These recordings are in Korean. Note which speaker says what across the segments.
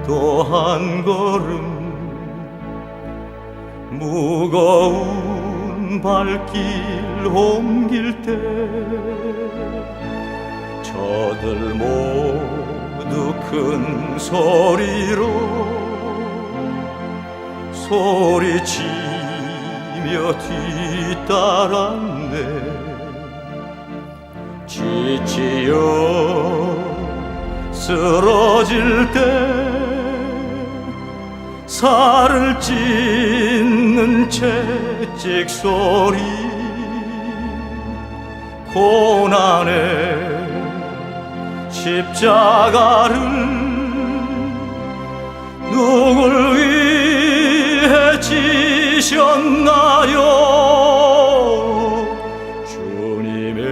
Speaker 1: 또 한 걸음 무거운 발길 옮길 때 저들 모두 큰 소리로 소리치며 뒤따랐네. 지치어 쓰러질 때 살을 찢는 채찍 소리 고난의 십자가를 누굴 위해 지셨나요? 주님의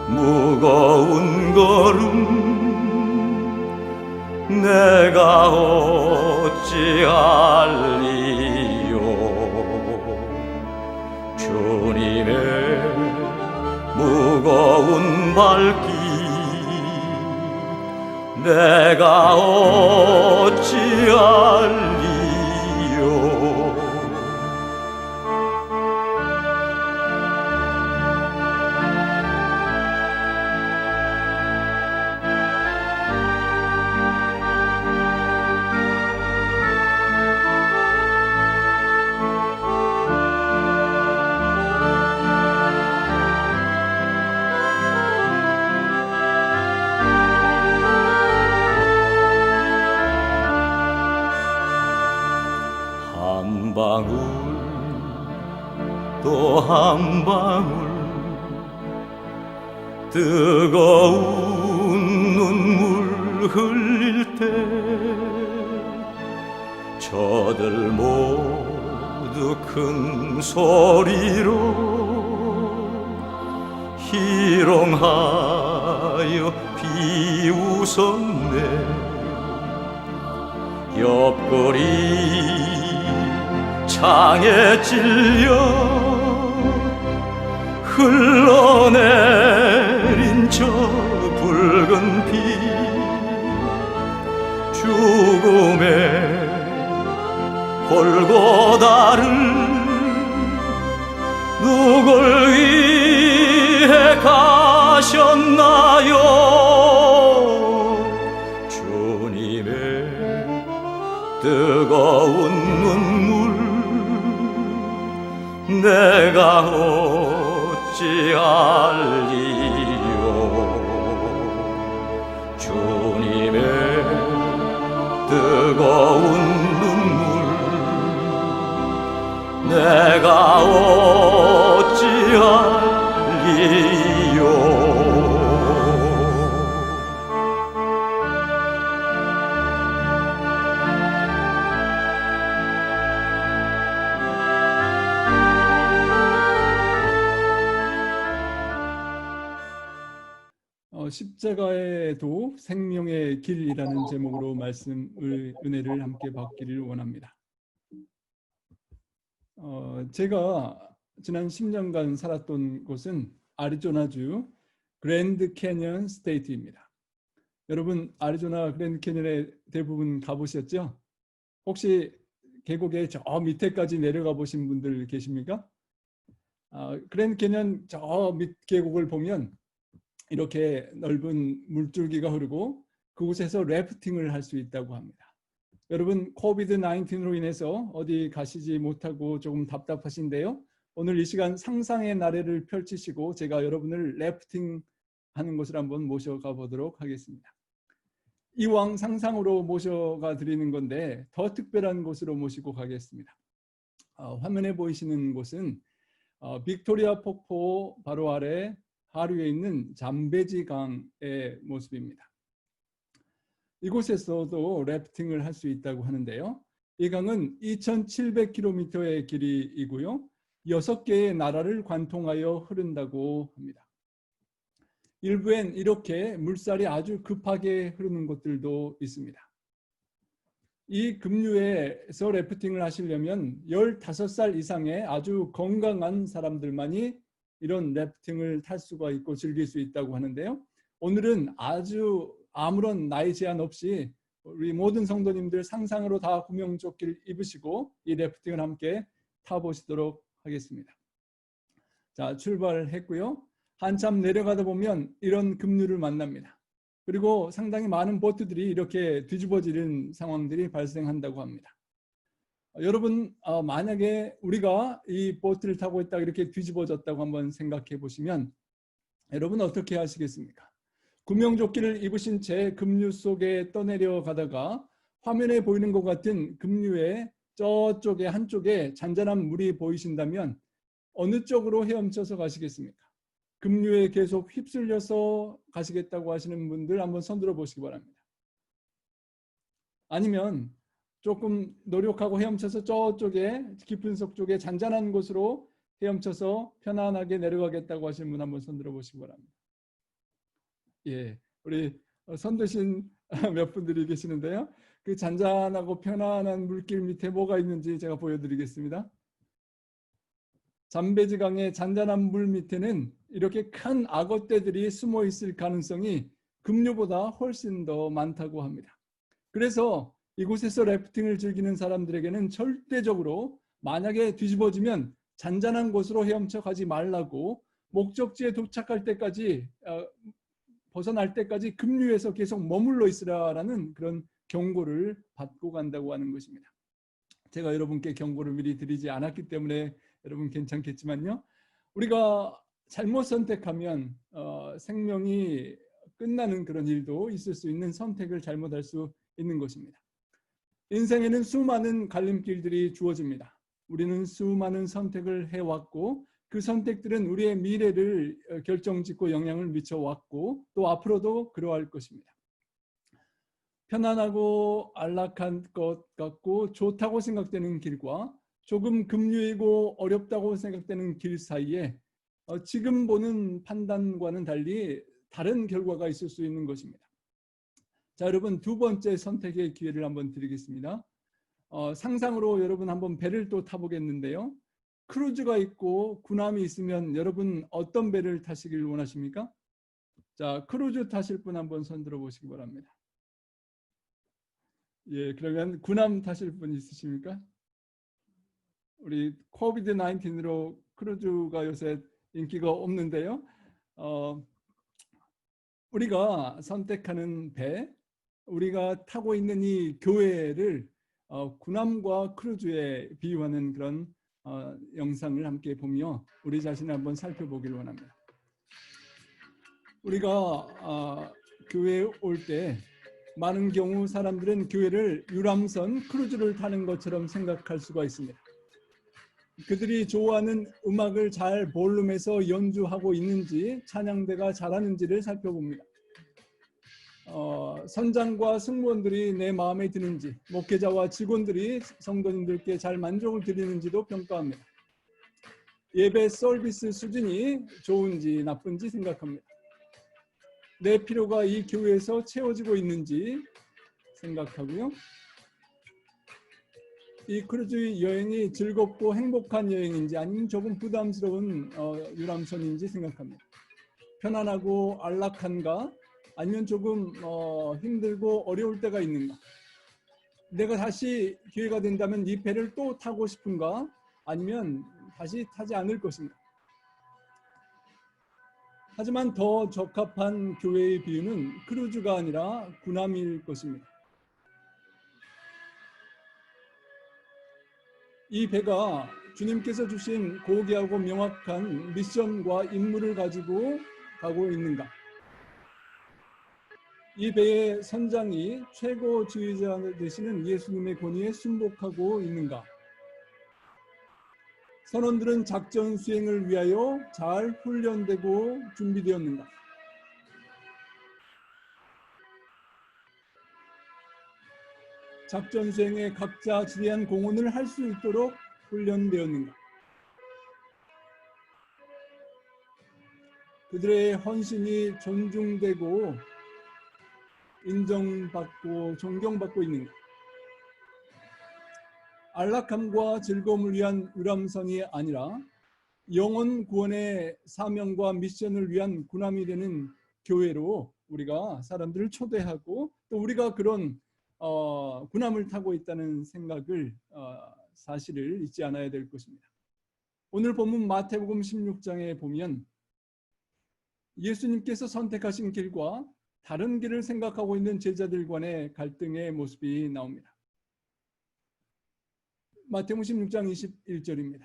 Speaker 1: 무거운 걸음 내가 어찌할리요? 주님의 무거운 발길 내가 어찌할리요? 한 방울 또 한 방울 뜨거운 눈물 흘릴 때 저들 모두 큰 소리로 희롱하여 비웃었네. 옆구리 창에 찔려 흘러내린 저 붉은 피 죽음의 골고다를 누굴 위해 가셨나요? 주님의 뜨거운 눈물 내가 어찌할리요? 주님의 뜨거운 눈물 내가 어찌할리요?
Speaker 2: 십자가의 도 생명의 길이라는 제목으로 은혜를 함께 받기를 원합니다. 제가 지난 10년간 살았던 곳은 아리조나주 그랜드 캐년 스테이트입니다. 여러분 아리조나 그랜드 캐년에 대부분 가보셨죠? 혹시 계곡의 저 밑에까지 내려가 보신 분들 계십니까? 그랜드 캐년 저 밑 계곡을 보면 이렇게 넓은 물줄기가 흐르고 그곳에서 래프팅을 할 수 있다고 합니다. 여러분 코비드-19로 인해서 어디 가시지 못하고 조금 답답하신데요. 오늘 이 시간 상상의 나래를 펼치시고 제가 여러분을 래프팅 하는 곳을 한번 모셔가 보도록 하겠습니다. 이왕 상상으로 모셔가 드리는 건데 더 특별한 곳으로 모시고 가겠습니다. 화면에 보이시는 곳은 빅토리아 폭포 바로 아래 하류에 있는 잠베지 강의 모습입니다. 이곳에서도 래프팅을 할 수 있다고 하는데요. 이 강은 2700km의 길이이고요. 6개의 나라를 관통하여 흐른다고 합니다. 일부엔 이렇게 물살이 아주 급하게 흐르는 곳들도 있습니다. 이 급류에서 래프팅을 하시려면 15살 이상의 아주 건강한 사람들만이 이런 래프팅을 탈 수가 있고 즐길 수 있다고 하는데요. 오늘은 아주 아무런 나이 제한 없이 우리 모든 성도님들 상상으로 다 구명조끼를 입으시고 이 래프팅을 함께 타보시도록 하겠습니다. 자, 출발했고요. 한참 내려가다 보면 이런 급류를 만납니다. 그리고 상당히 많은 보트들이 이렇게 뒤집어지는 상황들이 발생한다고 합니다. 여러분, 만약에 우리가 이 보트를 타고 있다가 이렇게 뒤집어졌다고 한번 생각해 보시면 여러분 어떻게 하시겠습니까? 구명조끼를 입으신 채 급류 속에 떠내려 가다가 화면에 보이는 것 같은 급류의 저쪽에 한쪽에 잔잔한 물이 보이신다면 어느 쪽으로 헤엄쳐서 가시겠습니까? 급류에 계속 휩쓸려서 가시겠다고 하시는 분들 한번 손들어 보시기 바랍니다. 아니면 조금 노력하고 헤엄쳐서 저쪽에 깊은 속 쪽에 잔잔한 곳으로 헤엄쳐서 편안하게 내려가겠다고 하시는 분 한번 손들어 보시기 바랍니다. 예, 우리 손 드신 몇 분들이 계시는데요. 그 잔잔하고 편안한 물길 밑에 뭐가 있는지 제가 보여드리겠습니다. 잠베지강의 잔잔한 물 밑에는 이렇게 큰 악어떼들이 숨어 있을 가능성이 급류보다 훨씬 더 많다고 합니다. 그래서 이곳에서 래프팅을 즐기는 사람들에게는 절대적으로 만약에 뒤집어지면 잔잔한 곳으로 헤엄쳐 가지 말라고 목적지에 도착할 때까지 벗어날 때까지 급류에서 계속 머물러 있으라라는 그런 경고를 받고 간다고 하는 것입니다. 제가 여러분께 경고를 미리 드리지 않았기 때문에 여러분 괜찮겠지만요. 우리가 잘못 선택하면 생명이 끝나는 그런 일도 있을 수 있는 선택을 잘못할 수 있는 것입니다. 인생에는 수많은 갈림길들이 주어집니다. 우리는 수많은 선택을 해왔고 그 선택들은 우리의 미래를 결정짓고 영향을 미쳐왔고 또 앞으로도 그러할 것입니다. 편안하고 안락한 것 같고 좋다고 생각되는 길과 조금 급류이고 어렵다고 생각되는 길 사이에 지금 보는 판단과는 달리 다른 결과가 있을 수 있는 것입니다. 자, 여러분 두 번째 선택의 기회를 한번 드리겠습니다. 상상으로 여러분 한번 배를 또 타보겠는데요. 크루즈가 있고 군함이 있으면 여러분 어떤 배를 타시길 원하십니까? 자, 크루즈 타실 분 한번 손 들어 보시기 바랍니다. 예, 그러면 군함 타실 분 있으십니까? 우리 코비드 19으로 크루즈가 요새 인기가 없는데요. 우리가 선택하는 배, 우리가 타고 있는 이 교회를 군함과 크루즈에 비유하는 그런 영상을 함께 보며 우리 자신을 한번 살펴보기를 원합니다. 우리가 교회에 올 때 많은 경우 사람들은 교회를 유람선 크루즈를 타는 것처럼 생각할 수가 있습니다. 그들이 좋아하는 음악을 잘 볼륨해서 연주하고 있는지 찬양대가 잘하는지를 살펴봅니다. 선장과 승무원들이 내 마음에 드는지 목회자와 직원들이 성도님들께 잘 만족을 드리는지도 평가합니다. 예배 서비스 수준이 좋은지 나쁜지 생각합니다. 내 필요가 이 교회에서 채워지고 있는지 생각하고요. 이 크루즈 여행이 즐겁고 행복한 여행인지 아니면 조금 부담스러운 유람선인지 생각합니다. 편안하고 안락한가 아니면 조금 힘들고 어려울 때가 있는가. 내가 다시 기회가 된다면 이 배를 또 타고 싶은가 아니면 다시 타지 않을 것인가. 하지만 더 적합한 교회의 비유는 크루즈가 아니라 군함일 것입니다. 이 배가 주님께서 주신 고귀하고 명확한 미션과 임무를 가지고 가고 있는가? 이 배의 선장이 최고 지휘자 되시는 예수님의 권위에 순복하고 있는가? 선원들은 작전 수행을 위하여 잘 훈련되고 준비되었는가? 작전 수행에 각자 지대한 공헌을 할 수 있도록 훈련되었는가? 그들의 헌신이 존중되고 인정받고 존경받고 있는가? 안락함과 즐거움을 위한 유람선이 아니라 영혼 구원의 사명과 미션을 위한 군함이 되는 교회로 우리가 사람들을 초대하고 또 우리가 그런 군함을 타고 있다는 사실을 잊지 않아야 될 것입니다. 오늘 본문 마태복음 16장에 보면 예수님께서 선택하신 길과 다른 길을 생각하고 있는 제자들 간의 갈등의 모습이 나옵니다. 마태복음 16장 21절입니다.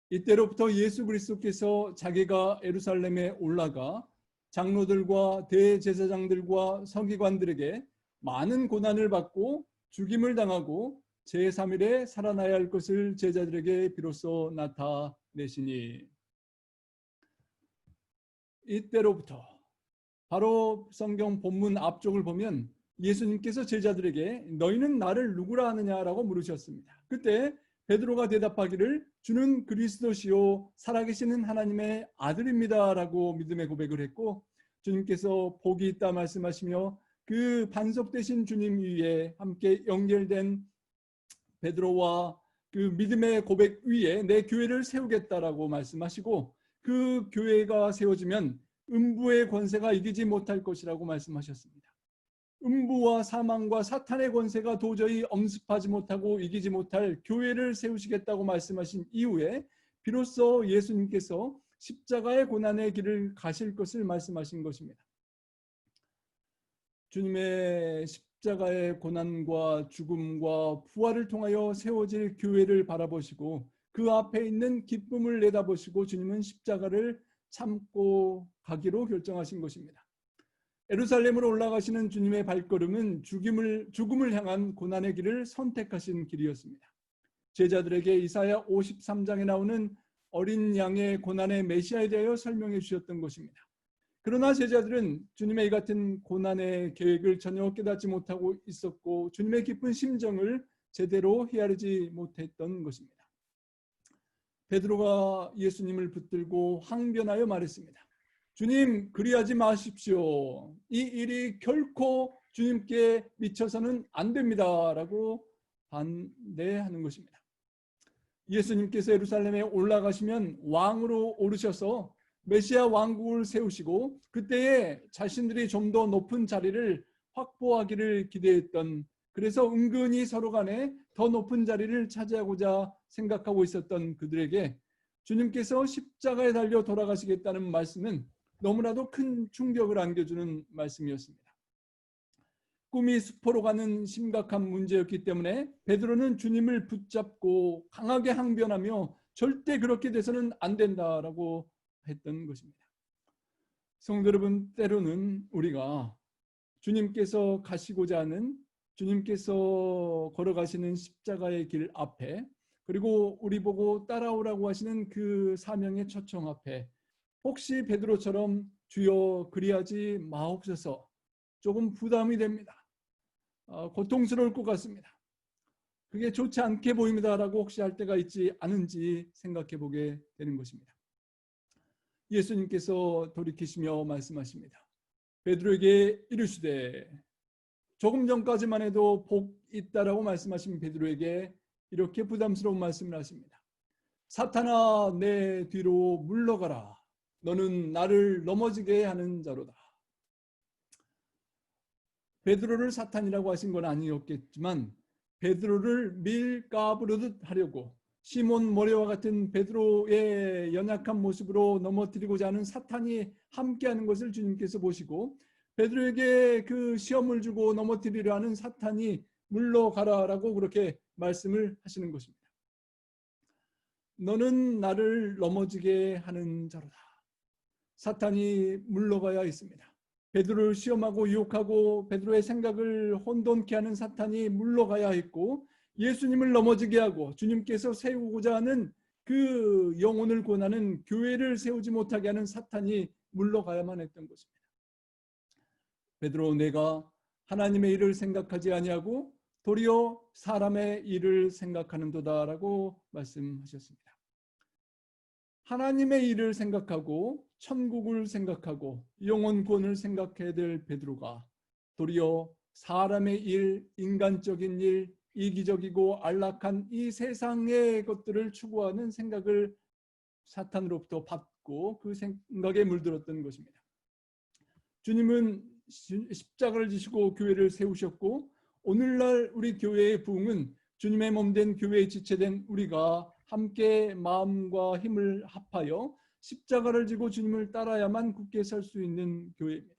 Speaker 2: 이때로부터 예수 그리스도께서 자기가 예루살렘에 올라가 장로들과 대제사장들과 서기관들에게 많은 고난을 받고 죽임을 당하고 제3일에 살아나야 할 것을 제자들에게 비로소 나타내시니, 이때로부터 바로 성경 본문 앞쪽을 보면 예수님께서 제자들에게 너희는 나를 누구라 하느냐라고 물으셨습니다. 그때 베드로가 대답하기를 주는 그리스도시요 살아계시는 하나님의 아들입니다라고 믿음의 고백을 했고, 주님께서 복이 있다 말씀하시며 그 반석되신 주님 위에 함께 연결된 베드로와 그 믿음의 고백 위에 내 교회를 세우겠다라고 말씀하시고, 그 교회가 세워지면 음부의 권세가 이기지 못할 것이라고 말씀하셨습니다. 음부와 사망과 사탄의 권세가 도저히 엄습하지 못하고 이기지 못할 교회를 세우시겠다고 말씀하신 이후에 비로소 예수님께서 십자가의 고난의 길을 가실 것을 말씀하신 것입니다. 주님의 십자가의 고난과 죽음과 부활을 통하여 세워질 교회를 바라보시고 그 앞에 있는 기쁨을 내다보시고 주님은 십자가를 참고 가기로 결정하신 것입니다. 예루살렘으로 올라가시는 주님의 발걸음은 죽음을 향한 고난의 길을 선택하신 길이었습니다. 제자들에게 이사야 53장에 나오는 어린 양의 고난의 메시아에 대하여 설명해 주셨던 것입니다. 그러나 제자들은 주님의 이 같은 고난의 계획을 전혀 깨닫지 못하고 있었고 주님의 깊은 심정을 제대로 헤아리지 못했던 것입니다. 베드로가 예수님을 붙들고 항변하여 말했습니다. 주님, 그리하지 마십시오. 이 일이 결코 주님께 미쳐서는 안 됩니다. 라고 반대하는 것입니다. 예수님께서 예루살렘에 올라가시면 왕으로 오르셔서 메시아 왕국을 세우시고 그때에 자신들이 좀 더 높은 자리를 확보하기를 기대했던, 그래서 은근히 서로 간에 더 높은 자리를 차지하고자 생각하고 있었던 그들에게 주님께서 십자가에 달려 돌아가시겠다는 말씀은 너무나도 큰 충격을 안겨주는 말씀이었습니다. 꿈이 수포로 가는 심각한 문제였기 때문에 베드로는 주님을 붙잡고 강하게 항변하며 절대 그렇게 돼서는 안 된다라고 했던 것입니다. 성도 여러분, 때로는 우리가 주님께서 가시고자 하는, 주님께서 걸어가시는 십자가의 길 앞에, 그리고 우리 보고 따라오라고 하시는 그 사명의 초청 앞에 혹시 베드로처럼 주여 그리하지 마옵소서, 조금 부담이 됩니다. 고통스러울 것 같습니다. 그게 좋지 않게 보입니다라고 혹시 할 때가 있지 않은지 생각해 보게 되는 것입니다. 예수님께서 돌이키시며 말씀하십니다. 베드로에게 이르시되, 조금 전까지만 해도 복 있다라고 말씀하신 베드로에게 이렇게 부담스러운 말씀을 하십니다. 사탄아, 내 뒤로 물러가라. 너는 나를 넘어지게 하는 자로다. 베드로를 사탄이라고 하신 건 아니었겠지만 베드로를 밀가부르듯 하려고 시몬 모레와 같은 베드로의 연약한 모습으로 넘어뜨리고자 하는 사탄이 함께하는 것을 주님께서 보시고 베드로에게 그 시험을 주고 넘어뜨리려 하는 사탄이 물러가라라고 그렇게 말씀을 하시는 것입니다. 너는 나를 넘어지게 하는 자로다. 사탄이 물러가야 했습니다. 베드로를 시험하고 유혹하고 베드로의 생각을 혼돈케 하는 사탄이 물러가야 했고, 예수님을 넘어지게 하고 주님께서 세우고자 하는 그 영혼을 권하는 교회를 세우지 못하게 하는 사탄이 물러가야만 했던 것입니다. 베드로, 내가 하나님의 일을 생각하지 아니하고 도리어 사람의 일을 생각하는도다라고 말씀하셨습니다. 하나님의 일을 생각하고 천국을 생각하고 영혼 구원을 생각해야 될 베드로가 도리어 사람의 일, 인간적인 일, 이기적이고 안락한 이 세상의 것들을 추구하는 생각을 사탄으로부터 받고 그 생각에 물들었던 것입니다. 주님은 십자가를 지시고 교회를 세우셨고 오늘날 우리 교회의 부흥은 주님의 몸된 교회의 지체된 우리가 함께 마음과 힘을 합하여 십자가를 지고 주님을 따라야만 굳게 설 수 있는 교회입니다.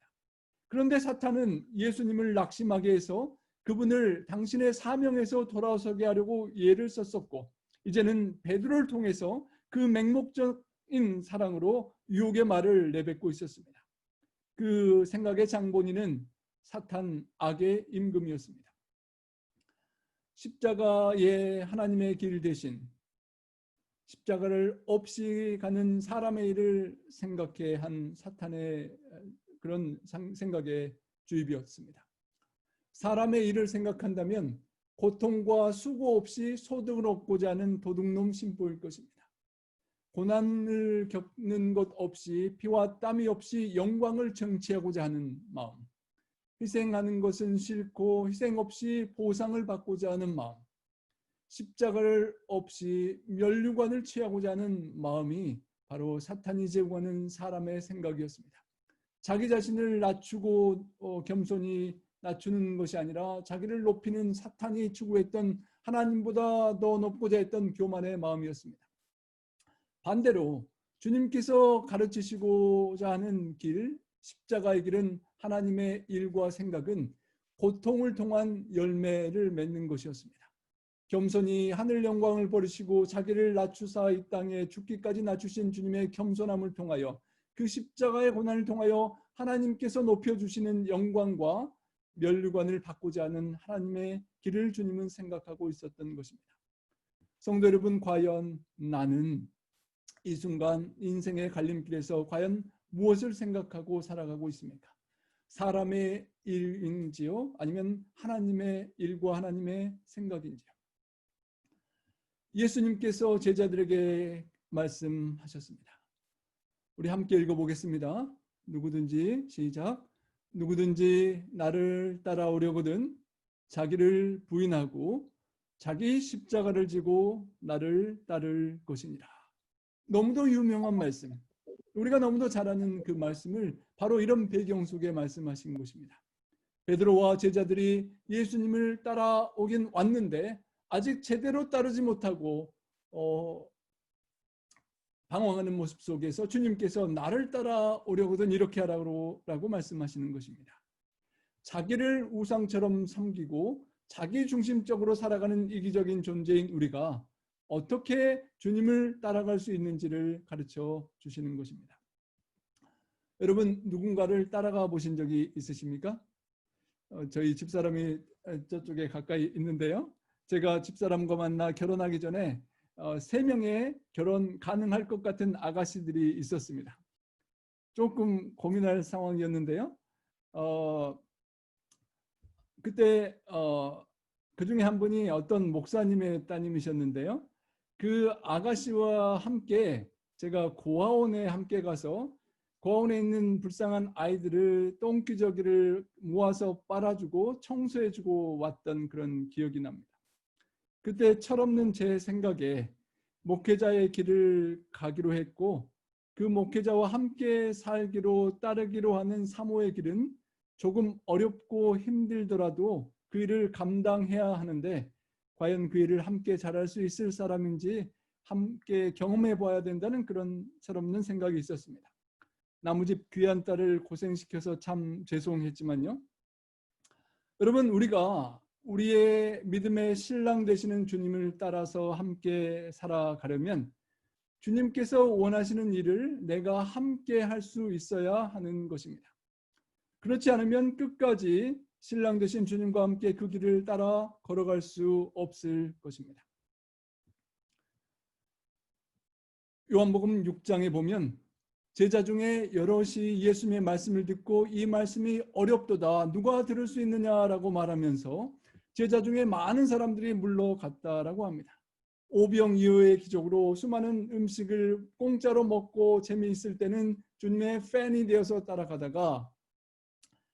Speaker 2: 그런데 사탄은 예수님을 낙심하게 해서 그분을 당신의 사명에서 돌아서게 하려고 예를 썼었고, 이제는 베드로를 통해서 그 맹목적인 사랑으로 유혹의 말을 내뱉고 있었습니다. 그 생각의 장본인은 사탄 악의 임금이었습니다. 십자가의 하나님의 길 대신 십자가를 없이 가는 사람의 일을 생각해 한 사탄의 그런 생각의 주입이었습니다. 사람의 일을 생각한다면 고통과 수고 없이 소득을 얻고자 하는 도둑놈 심보일 것입니다. 고난을 겪는 것 없이 피와 땀이 없이 영광을 정치하고자 하는 마음, 희생하는 것은 싫고 희생 없이 보상을 받고자 하는 마음, 십자가를 없이 면류관을 취하고자 하는 마음이 바로 사탄이 제공하는 사람의 생각이었습니다. 자기 자신을 낮추고 겸손히 낮추는 것이 아니라 자기를 높이는 사탄이 추구했던 하나님보다 더 높고자 했던 교만의 마음이었습니다. 반대로 주님께서 가르치시고자 하는 길, 십자가의 길은 하나님의 일과 생각은 고통을 통한 열매를 맺는 것이었습니다. 겸손히 하늘 영광을 버리시고 자기를 낮추사 이 땅에 죽기까지 낮추신 주님의 겸손함을 통하여 그 십자가의 고난을 통하여 하나님께서 높여주시는 영광과 면류관을 받고자 하는 하나님의 길을 주님은 생각하고 있었던 것입니다. 성도 여러분, 과연 나는 이 순간 인생의 갈림길에서 과연 무엇을 생각하고 살아가고 있습니까? 사람의 일인지요? 아니면 하나님의 일과 하나님의 생각인지요? 예수님께서 제자들에게 말씀하셨습니다. 우리 함께 읽어보겠습니다. 누구든지 시작. 누구든지 나를 따라오려거든 자기를 부인하고 자기 십자가를 지고 나를 따를 것이니라. 너무도 유명한 말씀, 우리가 너무도 잘 아는 그 말씀을 바로 이런 배경 속에 말씀하신 것입니다. 베드로와 제자들이 예수님을 따라오긴 왔는데 아직 제대로 따르지 못하고 방황하는 모습 속에서 주님께서 나를 따라오려거든 이렇게 하라고 말씀하시는 것입니다. 자기를 우상처럼 섬기고 자기 중심적으로 살아가는 이기적인 존재인 우리가 어떻게 주님을 따라갈 수 있는지를 가르쳐 주시는 것입니다. 여러분, 누군가를 따라가 보신 적이 있으십니까? 저희 집사람이 저쪽에 가까이 있는데요. 제가 집사람과 만나 결혼하기 전에 3명의 결혼 가능할 것 같은 아가씨들이 있었습니다. 조금 고민할 상황이었는데요. 그때 그 중에 한 분이 어떤 목사님의 따님이셨는데요. 그 아가씨와 함께 제가 고아원에 함께 가서 고아원에 있는 불쌍한 아이들을 똥기저귀를 모아서 빨아주고 청소해주고 왔던 그런 기억이 납니다. 그때 철없는 제 생각에 목회자의 길을 가기로 했고 그 목회자와 함께 살기로 따르기로 하는 사모의 길은 조금 어렵고 힘들더라도 그 일을 감당해야 하는데 과연 그 일을 함께 잘할 수 있을 사람인지 함께 경험해 봐야 된다는 그런 철없는 생각이 있었습니다. 나무집 귀한 딸을 고생시켜서 참 죄송했지만요. 여러분, 우리가 우리의 믿음의 신랑 되시는 주님을 따라서 함께 살아가려면 주님께서 원하시는 일을 내가 함께 할 수 있어야 하는 것입니다. 그렇지 않으면 끝까지 신랑 되신 주님과 함께 그 길을 따라 걸어갈 수 없을 것입니다. 요한복음 6장에 보면 제자 중에 여럿이 예수님의 말씀을 듣고 이 말씀이 어렵도다 누가 들을 수 있느냐라고 말하면서 제자 중에 많은 사람들이 물러갔다라고 합니다. 오병이어의 기적으로 수많은 음식을 공짜로 먹고 재미있을 때는 주님의 팬이 되어서 따라가다가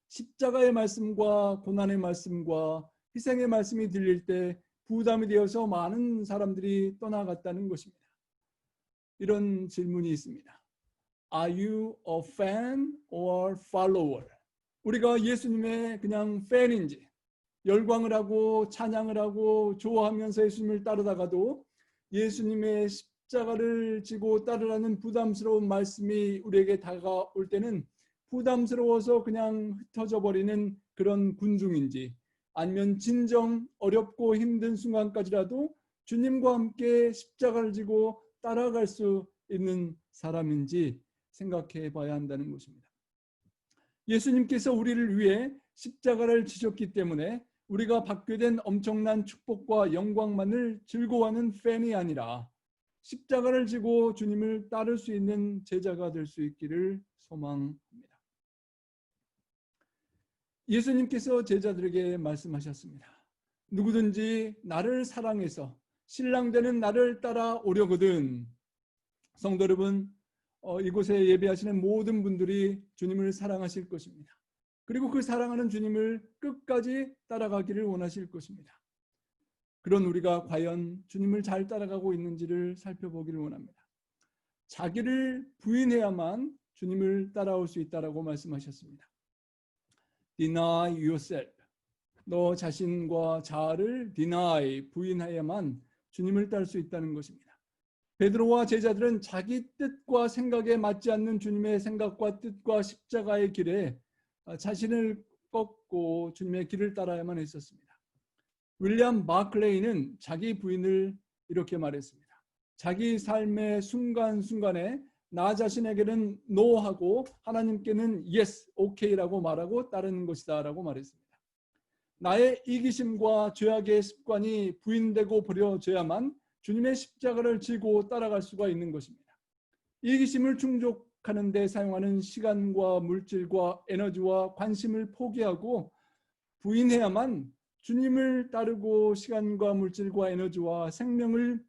Speaker 2: 십자가의 말씀과 고난의 말씀과 희생의 말씀이 들릴 때 부담이 되어서 많은 사람들이 떠나갔다는 것입니다. 이런 질문이 있습니다. Are you a fan or follower? 우리가 예수님의 그냥 팬인지 열광을 하고 찬양을 하고 좋아하면서 예수님을 따르다가도 예수님의 십자가를 지고 따르라는 부담스러운 말씀이 우리에게 다가올 때는 부담스러워서 그냥 흩어져 버리는 그런 군중인지, 아니면 진정 어렵고 힘든 순간까지라도 주님과 함께 십자가를 지고 따라갈 수 있는 사람인지 생각해 봐야 한다는 것입니다. 예수님께서 우리를 위해 십자가를 지셨기 때문에 우리가 받게 된 엄청난 축복과 영광만을 즐거워하는 팬이 아니라 십자가를 지고 주님을 따를 수 있는 제자가 될 수 있기를 소망합니다. 예수님께서 제자들에게 말씀하셨습니다. 누구든지 나를 사랑해서 신랑 되는 나를 따라오려거든. 성도 여러분, 이곳에 예배하시는 모든 분들이 주님을 사랑하실 것입니다. 그리고 그 사랑하는 주님을 끝까지 따라가기를 원하실 것입니다. 그런 우리가 과연 주님을 잘 따라가고 있는지를 살펴보기를 원합니다. 자기를 부인해야만 주님을 따라올 수 있다라고 말씀하셨습니다. Deny yourself. 너 자신과 자아를 deny, 부인해야만 주님을 따를 수 있다는 것입니다. 베드로와 제자들은 자기 뜻과 생각에 맞지 않는 주님의 생각과 뜻과 십자가의 길에 자신을 꺾고 주님의 길을 따라야만 했었습니다. 윌리엄 바클레이는 자기 부인을 이렇게 말했습니다. 자기 삶의 순간순간에 나 자신에게는 no하고 하나님께는 yes, okay라고 말하고 따르는 것이다 라고 말했습니다. 나의 이기심과 죄악의 습관이 부인되고 버려져야만 주님의 십자가를 지고 따라갈 수가 있는 것입니다. 이기심을 충족하는 데 사용하는 시간과 물질과 에너지와 관심을 포기하고 부인해야만 주님을 따르고 시간과 물질과 에너지와 생명을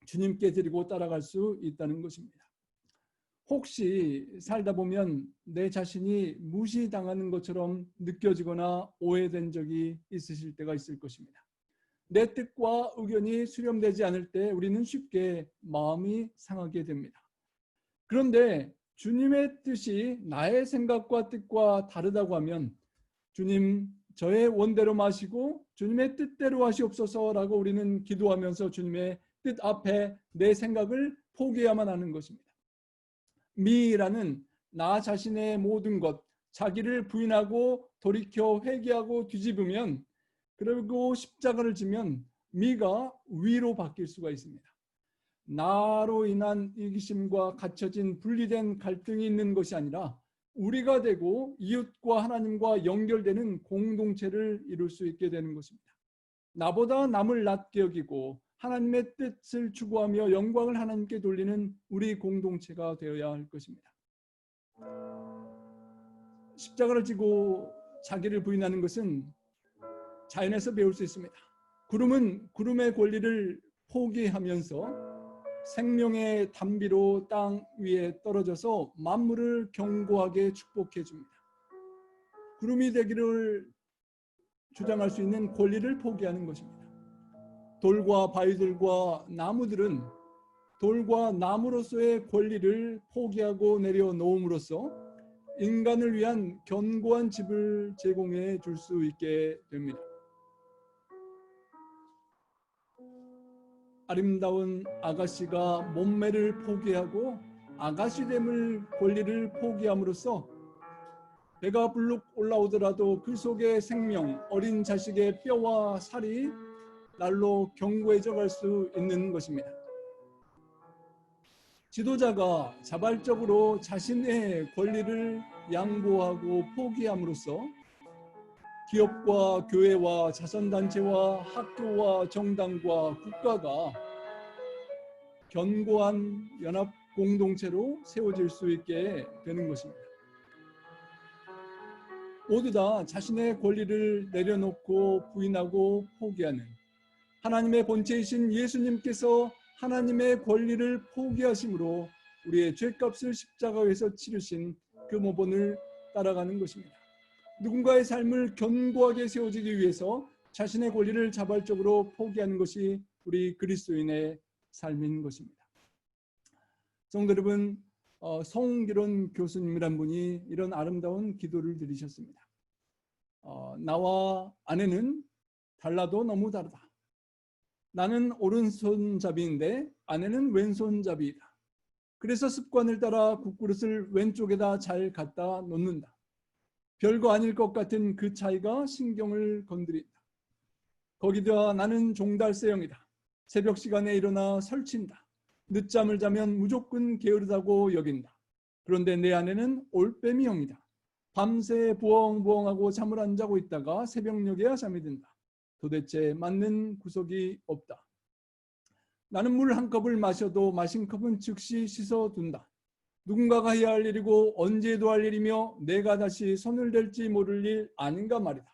Speaker 2: 주님께 드리고 따라갈 수 있다는 것입니다. 혹시 살다 보면 내 자신이 무시당하는 것처럼 느껴지거나 오해된 적이 있으실 때가 있을 것입니다. 내 뜻과 의견이 수렴되지 않을 때 우리는 쉽게 마음이 상하게 됩니다. 그런데 주님의 뜻이 나의 생각과 뜻과 다르다고 하면 주님, 저의 원대로 마시고 주님의 뜻대로 하시옵소서라고 우리는 기도하면서 주님의 뜻 앞에 내 생각을 포기해야만 하는 것입니다. 미라는 나 자신의 모든 것, 자기를 부인하고 돌이켜 회개하고 뒤집으면, 그리고 십자가를 지면 미가 위로 바뀔 수가 있습니다. 나로 인한 이기심과 갇혀진 분리된 갈등이 있는 것이 아니라 우리가 되고 이웃과 하나님과 연결되는 공동체를 이룰 수 있게 되는 것입니다. 나보다 남을 낮게 여기고 하나님의 뜻을 추구하며 영광을 하나님께 돌리는 우리 공동체가 되어야 할 것입니다. 십자가를 지고 자기를 부인하는 것은 자연에서 배울 수 있습니다. 구름은 구름의 권리를 포기하면서 생명의 담비로 땅 위에 떨어져서 만물을 견고하게 축복해 줍니다. 구름이 되기를 주장할 수 있는 권리를 포기하는 것입니다. 돌과 바위들과 나무들은 돌과 나무로서의 권리를 포기하고 내려놓음으로써 인간을 위한 견고한 집을 제공해 줄 수 있게 됩니다. 아름다운 아가씨가 몸매를 포기하고 아가씨됨을 권리를 포기함으로써 배가 불룩 올라오더라도 그 속에 생명, 어린 자식의 뼈와 살이 날로 견고해져 갈 수 있는 것입니다. 지도자가 자발적으로 자신의 권리를 양보하고 포기함으로써 기업과 교회와 자선단체와 학교와 정당과 국가가 견고한 연합 공동체로 세워질 수 있게 되는 것입니다. 모두 다 자신의 권리를 내려놓고 부인하고 포기하는 하나님의 본체이신 예수님께서 하나님의 권리를 포기하심으로 우리의 죄값을 십자가에서 치르신 그 모본을 따라가는 것입니다. 누군가의 삶을 견고하게 세워지기 위해서 자신의 권리를 자발적으로 포기하는 것이 우리 그리스도인의 삶인 것입니다. 성도 여러분, 송기론 교수님이란 분이 이런 아름다운 기도를 드리셨습니다. 나와 아내는 달라도 너무 다르다. 나는 오른손잡이인데 아내는 왼손잡이이다. 그래서 습관을 따라 국그릇을 왼쪽에다 잘 갖다 놓는다. 별거 아닐 것 같은 그 차이가 신경을 건드린다. 거기다 나는 종달새형이다. 새벽 시간에 일어나 설친다. 늦잠을 자면 무조건 게으르다고 여긴다. 그런데 내 아내는 올빼미형이다. 밤새 부엉부엉하고 잠을 안 자고 있다가 새벽녘에야 잠이 든다. 도대체 맞는 구석이 없다. 나는 물 한 컵을 마셔도 마신 컵은 즉시 씻어둔다. 누군가가 해야 할 일이고 언제도 할 일이며 내가 다시 손을 댈지 모를 일 아닌가 말이다.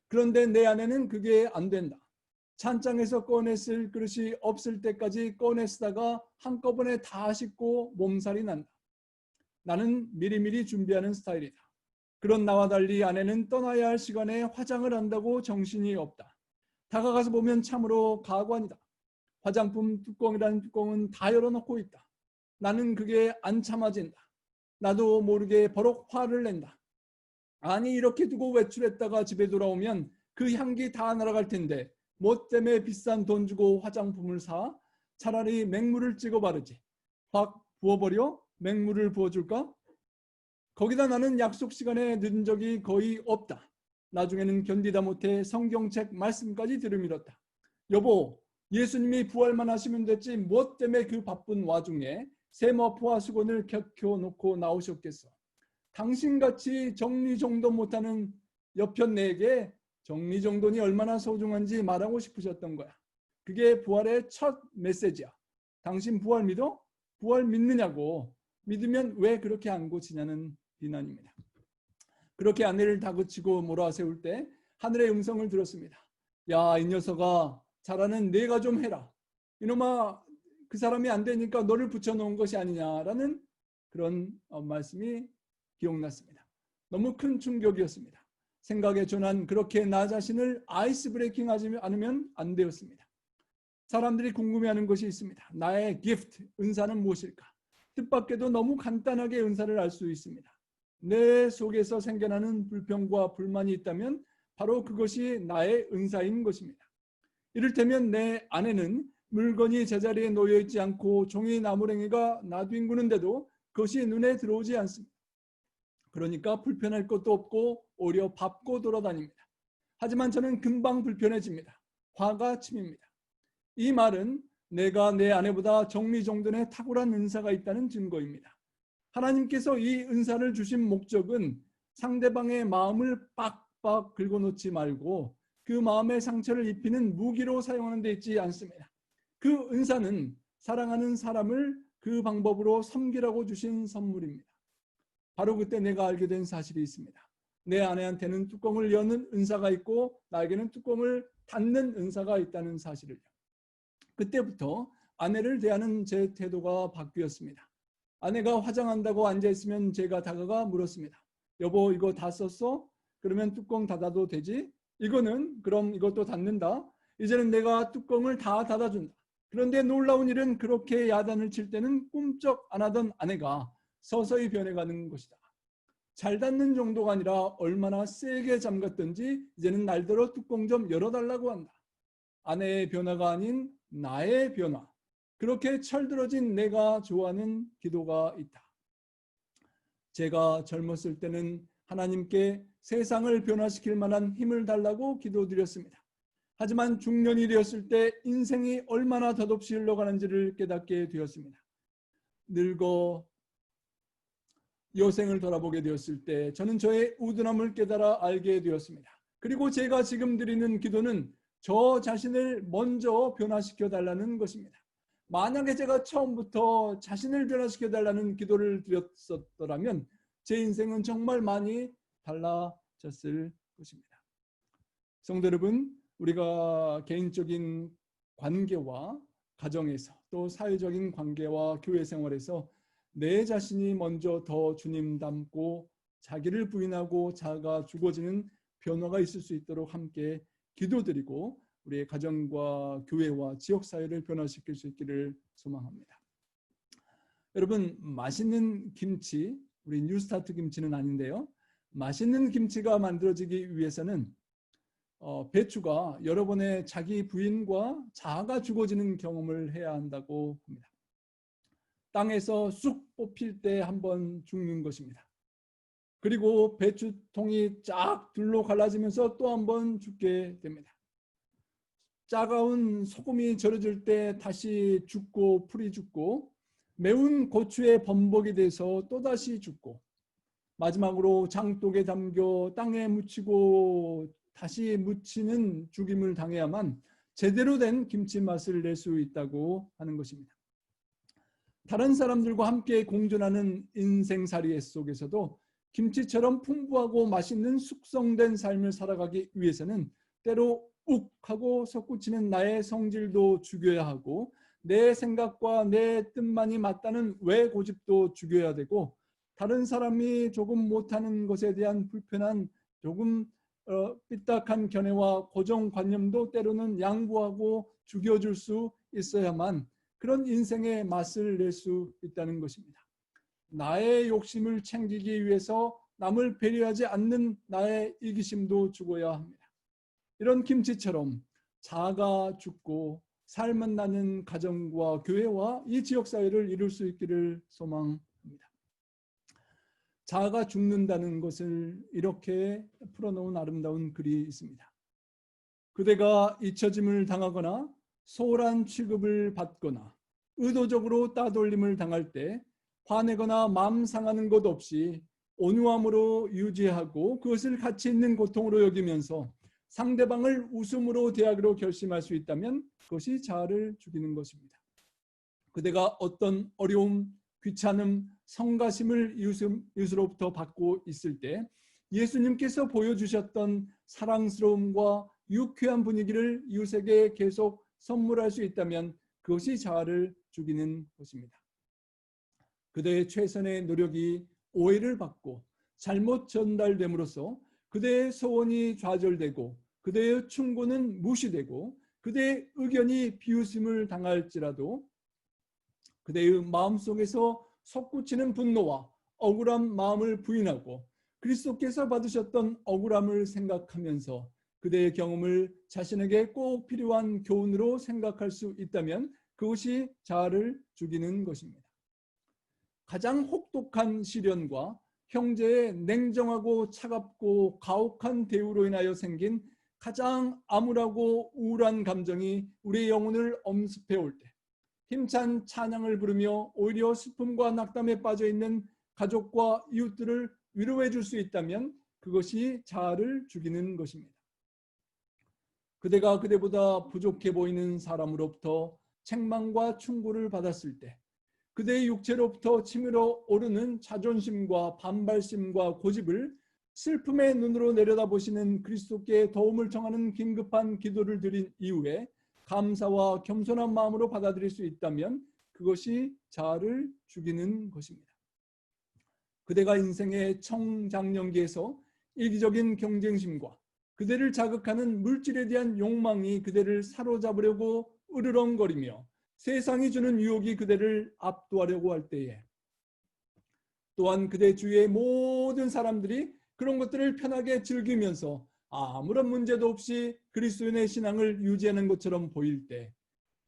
Speaker 2: 그런데 내 아내는 그게 안 된다. 찬장에서 꺼내 쓸 그릇이 없을 때까지 꺼내 쓰다가 한꺼번에 다 씻고 몸살이 난다. 나는 미리미리 준비하는 스타일이다. 그런 나와 달리 아내는 떠나야 할 시간에 화장을 한다고 정신이 없다. 다가가서 보면 참으로 가관이다. 화장품 뚜껑이라는 뚜껑은 다 열어놓고 있다. 나는 그게 안 참아진다. 나도 모르게 버럭 화를 낸다. 아니 이렇게 두고 외출했다가 집에 돌아오면 그 향기 다 날아갈 텐데 뭐 때문에 비싼 돈 주고 화장품을 사? 차라리 맹물을 찍어 바르지. 확 부어버려? 맹물을 부어줄까? 거기다 나는 약속 시간에 늦은 적이 거의 없다. 나중에는 견디다 못해 성경책 말씀까지 들이밀었다. 여보, 예수님이 부활만 하시면 됐지 뭐 때문에 그 바쁜 와중에 세마포와 수건을 켜놓고 나오셨겠어. 당신같이 정리정돈 못하는 옆편 내에게 정리정돈이 얼마나 소중한지 말하고 싶으셨던 거야. 그게 부활의 첫 메시지야. 당신 부활 믿어? 부활 믿느냐고. 믿으면 왜 그렇게 안 고치냐는 비난입니다. 그렇게 아내를 다그치고 몰아세울 때 하늘의 음성을 들었습니다. 야, 이 녀석아, 잘하는 네가 좀 해라. 이놈아, 그 사람이 안 되니까 너를 붙여놓은 것이 아니냐라는 그런 말씀이 기억났습니다. 너무 큰 충격이었습니다. 생각에 전한 그렇게 나 자신을 아이스 브레이킹 하지 않으면 안 되었습니다. 사람들이 궁금해하는 것이 있습니다. 나의 기프트, 은사는 무엇일까? 뜻밖에도 너무 간단하게 은사를 알 수 있습니다. 내 속에서 생겨나는 불평과 불만이 있다면 바로 그것이 나의 은사인 것입니다. 이를테면 내 아내는 물건이 제자리에 놓여있지 않고 종이 나무랭이가 놔둔구는데도 그것이 눈에 들어오지 않습니다. 그러니까 불편할 것도 없고 오히려 밟고 돌아다닙니다. 하지만 저는 금방 불편해집니다. 화가 치밉니다. 이 말은 내가 내 아내보다 정리정돈에 탁월한 은사가 있다는 증거입니다. 하나님께서 이 은사를 주신 목적은 상대방의 마음을 빡빡 긁어놓지 말고 그 마음의 상처를 입히는 무기로 사용하는 데 있지 않습니다. 그 은사는 사랑하는 사람을 그 방법으로 섬기라고 주신 선물입니다. 바로 그때 내가 알게 된 사실이 있습니다. 내 아내한테는 뚜껑을 여는 은사가 있고 나에게는 뚜껑을 닫는 은사가 있다는 사실을요. 그때부터 아내를 대하는 제 태도가 바뀌었습니다. 아내가 화장한다고 앉아있으면 제가 다가가 물었습니다. 여보, 이거 다 썼어? 그러면 뚜껑 닫아도 되지? 이거는 그럼 이것도 닫는다. 이제는 내가 뚜껑을 다 닫아준다. 그런데 놀라운 일은 그렇게 야단을 칠 때는 꿈쩍 안 하던 아내가 서서히 변해가는 것이다. 잘 닫는 정도가 아니라 얼마나 세게 잠갔던지 이제는 날더러 뚜껑 좀 열어달라고 한다. 아내의 변화가 아닌 나의 변화. 그렇게 철들어진 내가 좋아하는 기도가 있다. 제가 젊었을 때는 하나님께 세상을 변화시킬 만한 힘을 달라고 기도드렸습니다. 하지만 중년이 되었을 때 인생이 얼마나 덧없이 흘러가는지를 깨닫게 되었습니다. 늙어 여생을 돌아보게 되었을 때 저는 저의 우둔함을 깨달아 알게 되었습니다. 그리고 제가 지금 드리는 기도는 저 자신을 먼저 변화시켜 달라는 것입니다. 만약에 제가 처음부터 자신을 변화시켜 달라는 기도를 드렸었더라면 제 인생은 정말 많이 달라졌을 것입니다. 성도 여러분, 우리가 개인적인 관계와 가정에서 또 사회적인 관계와 교회 생활에서 내 자신이 먼저 더 주님 닮고 자기를 부인하고 자아가 죽어지는 변화가 있을 수 있도록 함께 기도드리고 우리의 가정과 교회와 지역사회를 변화시킬 수 있기를 소망합니다. 여러분, 맛있는 김치, 우리 뉴스타트 김치는 아닌데요. 맛있는 김치가 만들어지기 위해서는 배추가 여러 번의 자기 부인과 자아가 죽어지는 경험을 해야 한다고 합니다. 땅에서 쑥 뽑힐 때 한 번 죽는 것입니다. 그리고 배추통이 쫙 둘로 갈라지면서 또 한 번 죽게 됩니다. 차가운 소금이 절여질 때 다시 죽고 풀이 죽고, 매운 고추의 범벅이 돼서 또다시 죽고, 마지막으로 장독에 담겨 땅에 묻히고 다시 묻히는 죽임을 당해야만 제대로 된 김치 맛을 낼 수 있다고 하는 것입니다. 다른 사람들과 함께 공존하는 인생살이 속에서도 김치처럼 풍부하고 맛있는 숙성된 삶을 살아가기 위해서는 때로 욱하고 솟구치는 나의 성질도 죽여야 하고, 내 생각과 내 뜻만이 맞다는 외 고집도 죽여야 되고, 다른 사람이 조금 못하는 것에 대한 불편한 조금 삐딱한 견해와 고정관념도 때로는 양보하고 죽여줄 수 있어야만 그런 인생의 맛을 낼 수 있다는 것입니다. 나의 욕심을 챙기기 위해서 남을 배려하지 않는 나의 이기심도 죽어야 합니다. 이런 김치처럼 자아가 죽고 삶은 나는 가정과 교회와 이 지역사회를 이룰 수 있기를 소망합니다. 자아가 죽는다는 것을 이렇게 풀어놓은 아름다운 글이 있습니다. 그대가 잊혀짐을 당하거나 소홀한 취급을 받거나 의도적으로 따돌림을 당할 때 화내거나 마음 상하는 것 없이 온유함으로 유지하고 그것을 가치 있는 고통으로 여기면서 상대방을 웃음으로 대하기로 결심할 수 있다면 그것이 자아를 죽이는 것입니다. 그대가 어떤 어려움, 귀찮음, 성가심을 이웃으로부터 받고 있을 때 예수님께서 보여주셨던 사랑스러움과 유쾌한 분위기를 이웃에게 계속 선물할 수 있다면 그것이 자아를 죽이는 것입니다. 그대의 최선의 노력이 오해를 받고 잘못 전달됨으로써 그대의 소원이 좌절되고 그대의 충고는 무시되고 그대의 의견이 비웃음을 당할지라도 그대의 마음속에서 솟구치는 분노와 억울한 마음을 부인하고 그리스도께서 받으셨던 억울함을 생각하면서 그대의 경험을 자신에게 꼭 필요한 교훈으로 생각할 수 있다면 그것이 자아를 죽이는 것입니다. 가장 혹독한 시련과 형제의 냉정하고 차갑고 가혹한 대우로 인하여 생긴 가장 암울하고 우울한 감정이 우리의 영혼을 엄습해 올 때 힘찬 찬양을 부르며 오히려 슬픔과 낙담에 빠져있는 가족과 이웃들을 위로해 줄 수 있다면 그것이 자아를 죽이는 것입니다. 그대가 그대보다 부족해 보이는 사람으로부터 책망과 충고를 받았을 때 그대의 육체로부터 치밀어 오르는 자존심과 반발심과 고집을 슬픔의 눈으로 내려다보시는 그리스도께 도움을 청하는 긴급한 기도를 드린 이후에 감사와 겸손한 마음으로 받아들일 수 있다면 그것이 자아를 죽이는 것입니다. 그대가 인생의 청장년기에서 이기적인 경쟁심과 그대를 자극하는 물질에 대한 욕망이 그대를 사로잡으려고 으르렁거리며 세상이 주는 유혹이 그대를 압도하려고 할 때에 또한 그대 주위의 모든 사람들이 그런 것들을 편하게 즐기면서 아무런 문제도 없이 그리스도인의 신앙을 유지하는 것처럼 보일 때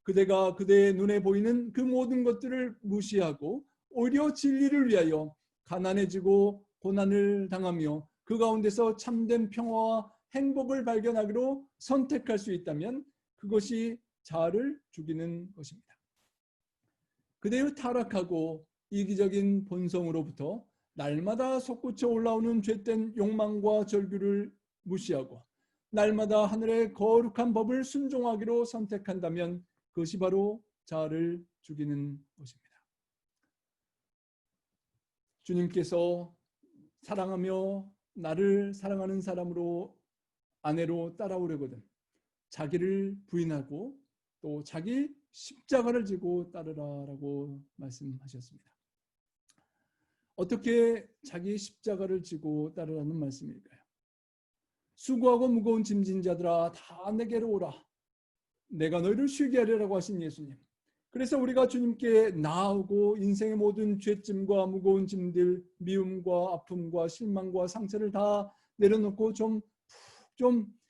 Speaker 2: 그대가 그대의 눈에 보이는 그 모든 것들을 무시하고 오히려 진리를 위하여 가난해지고 고난을 당하며 그 가운데서 참된 평화와 행복을 발견하기로 선택할 수 있다면 그것이 자아를 죽이는 것입니다. 그대의 타락하고 이기적인 본성으로부터 날마다 솟구쳐 올라오는 죄된 욕망과 절규를 무시하고 날마다 하늘의 거룩한 법을 순종하기로 선택한다면 그것이 바로 자아를 죽이는 것입니다. 주님께서 사랑하며 나를 사랑하는 사람으로 아내로 따라오려거든 자기를 부인하고 또 자기 십자가를 지고 따르라라고 말씀하셨습니다. 어떻게 자기 십자가를 지고 따르라는 말씀일까요? 수고하고 무거운 짐진 자들아 다 내게로 오라. 내가 너희를 쉬게 하리라고 하신 예수님. 그래서 우리가 주님께 나아오고 인생의 모든 죄짐과 무거운 짐들, 미움과 아픔과 실망과 상처를 다 내려놓고 좀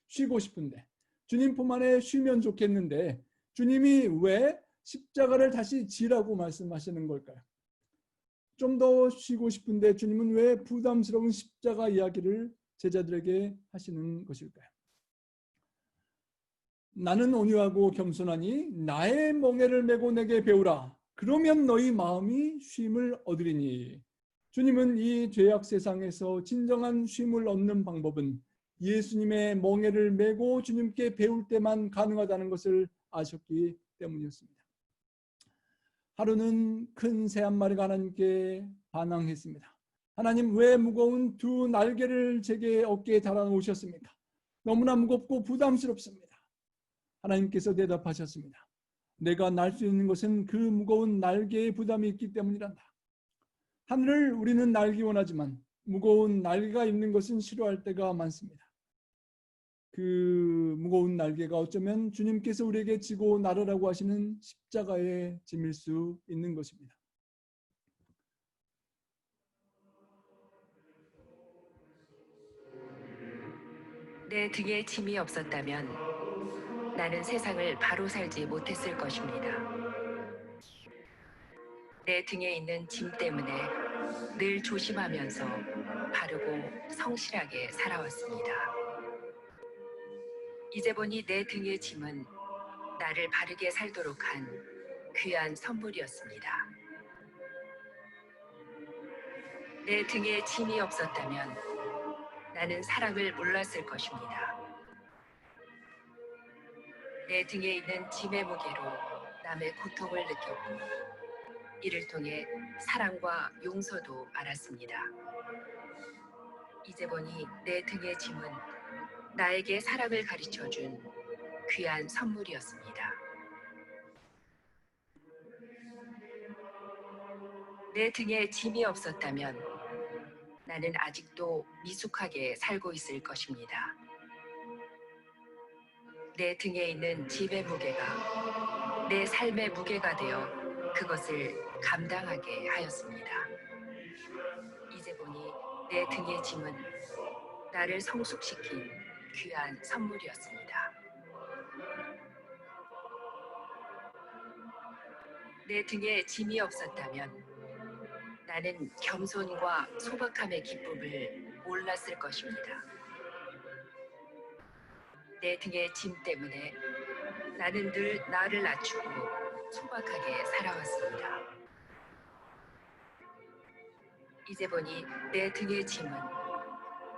Speaker 2: 쉬고 싶은데, 주님 품 안에 쉬면 좋겠는데 주님이 왜 십자가를 다시 지라고 말씀하시는 걸까요? 좀 더 쉬고 싶은데 주님은 왜 부담스러운 십자가 이야기를 제자들에게 하시는 것일까요? 나는 온유하고 겸손하니 나의 멍에를 메고 내게 배우라. 그러면 너희 마음이 쉼을 얻으리니. 주님은 이 죄악 세상에서 진정한 쉼을 얻는 방법은 예수님의 멍에를 메고 주님께 배울 때만 가능하다는 것을 아셨기 때문이었습니다. 하루는 큰 새 한 마리가 하나님께 반항했습니다. 하나님, 왜 무거운 두 날개를 제게 어깨에 달아놓으셨습니까? 너무나 무겁고 부담스럽습니다. 하나님께서 대답하셨습니다. 내가 날 수 있는 것은 그 무거운 날개의 부담이 있기 때문이란다. 하늘을 우리는 날기 원하지만 무거운 날개가 있는 것은 싫어할 때가 많습니다. 그 무거운 날개가 어쩌면 주님께서 우리에게 지고 나르라고 하시는 십자가의 짐일 수 있는 것입니다.
Speaker 3: 내 등에 짐이 없었다면 나는 세상을 바로 살지 못했을 것입니다. 내 등에 있는 짐 때문에 늘 조심하면서 바르고 성실하게 살아왔습니다. 이제 보니 내 등의 짐은 나를 바르게 살도록 한 귀한 선물이었습니다. 내 등에 짐이 없었다면 나는 사랑을 몰랐을 것입니다. 내 등에 있는 짐의 무게로 남의 고통을 느꼈고 이를 통해 사랑과 용서도 알았습니다. 이제 보니 내 등의 짐은 나에게 사랑을 가르쳐준 귀한 선물이었습니다. 내 등에 짐이 없었다면 나는 아직도 미숙하게 살고 있을 것입니다. 내 등에 있는 짐의 무게가 내 삶의 무게가 되어 그것을 감당하게 하였습니다. 이제 보니 내 등의 짐은 나를 성숙시킨 귀한 선물이었습니다. 내 등에 짐이 없었다면 나는 겸손과 소박함의 기쁨을 몰랐을 것입니다. 내 등의 짐 때문에 나는 늘 나를 낮추고 소박하게 살아왔습니다. 이제 보니 내 등의 짐은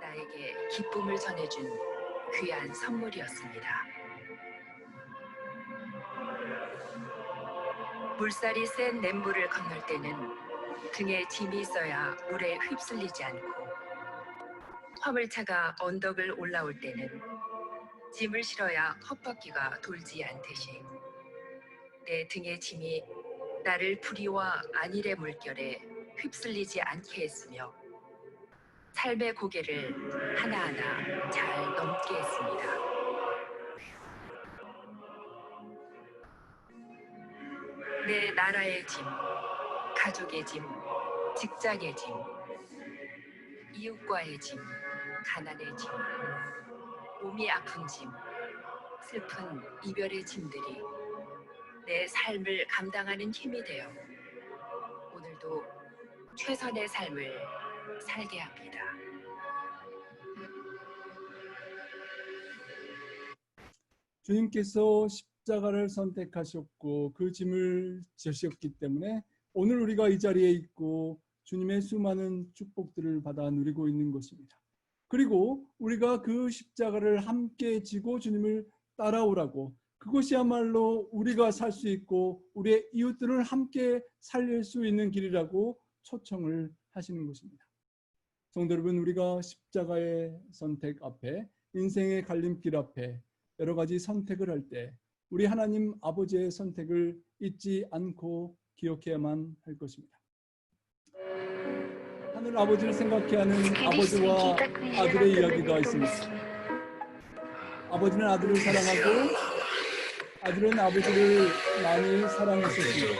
Speaker 3: 나에게 기쁨을 전해준 귀한 선물이었습니다. 물살이 센 냇물을 건널 때는 등에 짐이 있어야 물에 휩쓸리지 않고, 화물차가 언덕을 올라올 때는 짐을 실어야 헛바퀴가 돌지 않듯이 내 등의 짐이 나를 불의와 안일의 물결에 휩쓸리지 않게 했으며 삶의 고개를 하나하나 잘 넘게 했습니다. 내 나라의 짐, 가족의 짐, 직장의 짐, 이웃과의 짐, 가난의 짐, 몸이 아픈 짐, 슬픈 이별의 짐들이 내 삶을 감당하는 힘이 되어 오늘도 최선의 삶을 살게 합니다.
Speaker 2: 주님께서 십자가를 선택하셨고 그 짐을 지셨기 때문에 오늘 우리가 이 자리에 있고 주님의 수많은 축복들을 받아 누리고 있는 것입니다. 그리고 우리가 그 십자가를 함께 지고 주님을 따라오라고, 그것이야말로 우리가 살 수 있고 우리의 이웃들을 함께 살릴 수 있는 길이라고 초청을 하시는 것입니다. 성도 여러분, 우리가 십자가의 선택 앞에, 인생의 갈림길 앞에 여러 가지 선택을 할 때 우리 하나님 아버지의 선택을 잊지 않고 기억해야만 할 것입니다. 하늘 아버지를 생각해 하는 아버지와 아들의 이야기가 있습니다. 아버지는 아들을 사랑하고 아들은 아버지를 많이 사랑했었습니다.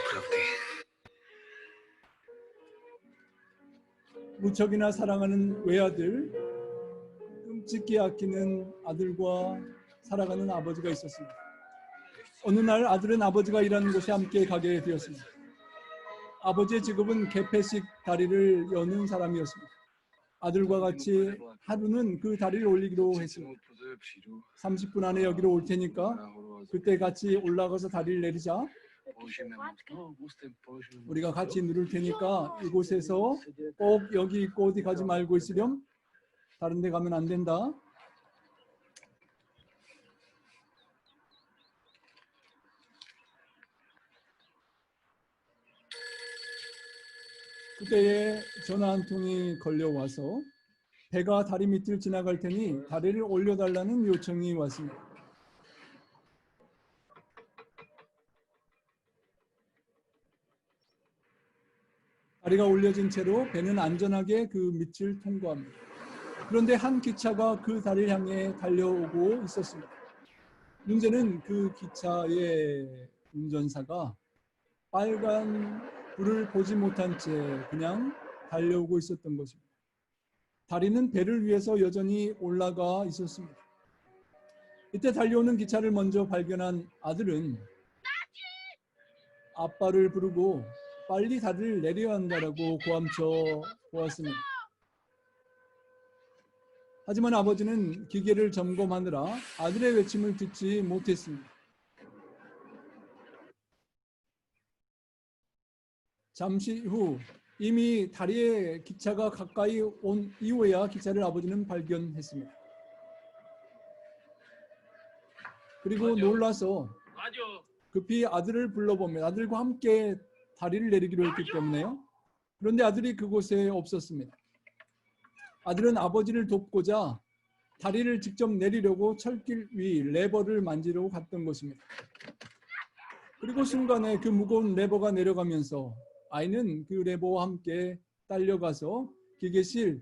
Speaker 2: 무척이나 사랑하는 외아들, 끔찍히 아끼는 아들과 살아가는 아버지가 있었습니다. 어느 날 아들은 아버지가 일하는 곳에 함께 가게 되었습니다. 아버지의 직업은 개폐식 다리를 여는 사람이었습니다. 아들과 같이 하루는 그 다리를 올리기로 했습니다. 30분 안에 여기로 올 테니까 그때 같이 올라가서 다리를 내리자. 우리가 같이 누를 테니까 이곳에서 꼭 여기 있고 어디 가지 말고 있으렴. 다른 데 가면 안 된다. 그때에 전화 한 통이 걸려와서 배가 다리 밑을 지나갈 테니 다리를 올려달라는 요청이 왔습니다. 다리가 올려진 채로 배는 안전하게 그 밑을 통과합니다. 그런데 한 기차가 그 다리를 향해 달려오고 있었습니다. 문제는 그 기차의 운전사가 빨간 불을 보지 못한 채 그냥 달려오고 있었던 것입니다. 다리는 배를 위해서 여전히 올라가 있었습니다. 이때 달려오는 기차를 먼저 발견한 아들은 아빠를 부르고 빨리 다리를 내려야 한다라고 고함쳐 보았습니다. 하지만 아버지는 기계를 점검하느라 아들의 외침을 듣지 못했습니다. 잠시 후 이미 다리에 기차가 가까이 온 이후에야 기차를 아버지는 발견했습니다. 그리고 놀라서 급히 아들을 불러보며 아들과 함께 다리를 내리기로 했기 때문에요. 그런데 아들이 그곳에 없었습니다. 아들은 아버지를 돕고자 다리를 직접 내리려고 철길 위 레버를 만지려고 갔던 것입니다. 그리고 순간에 그 무거운 레버가 내려가면서 아이는 그 레버와 함께 딸려가서 기계실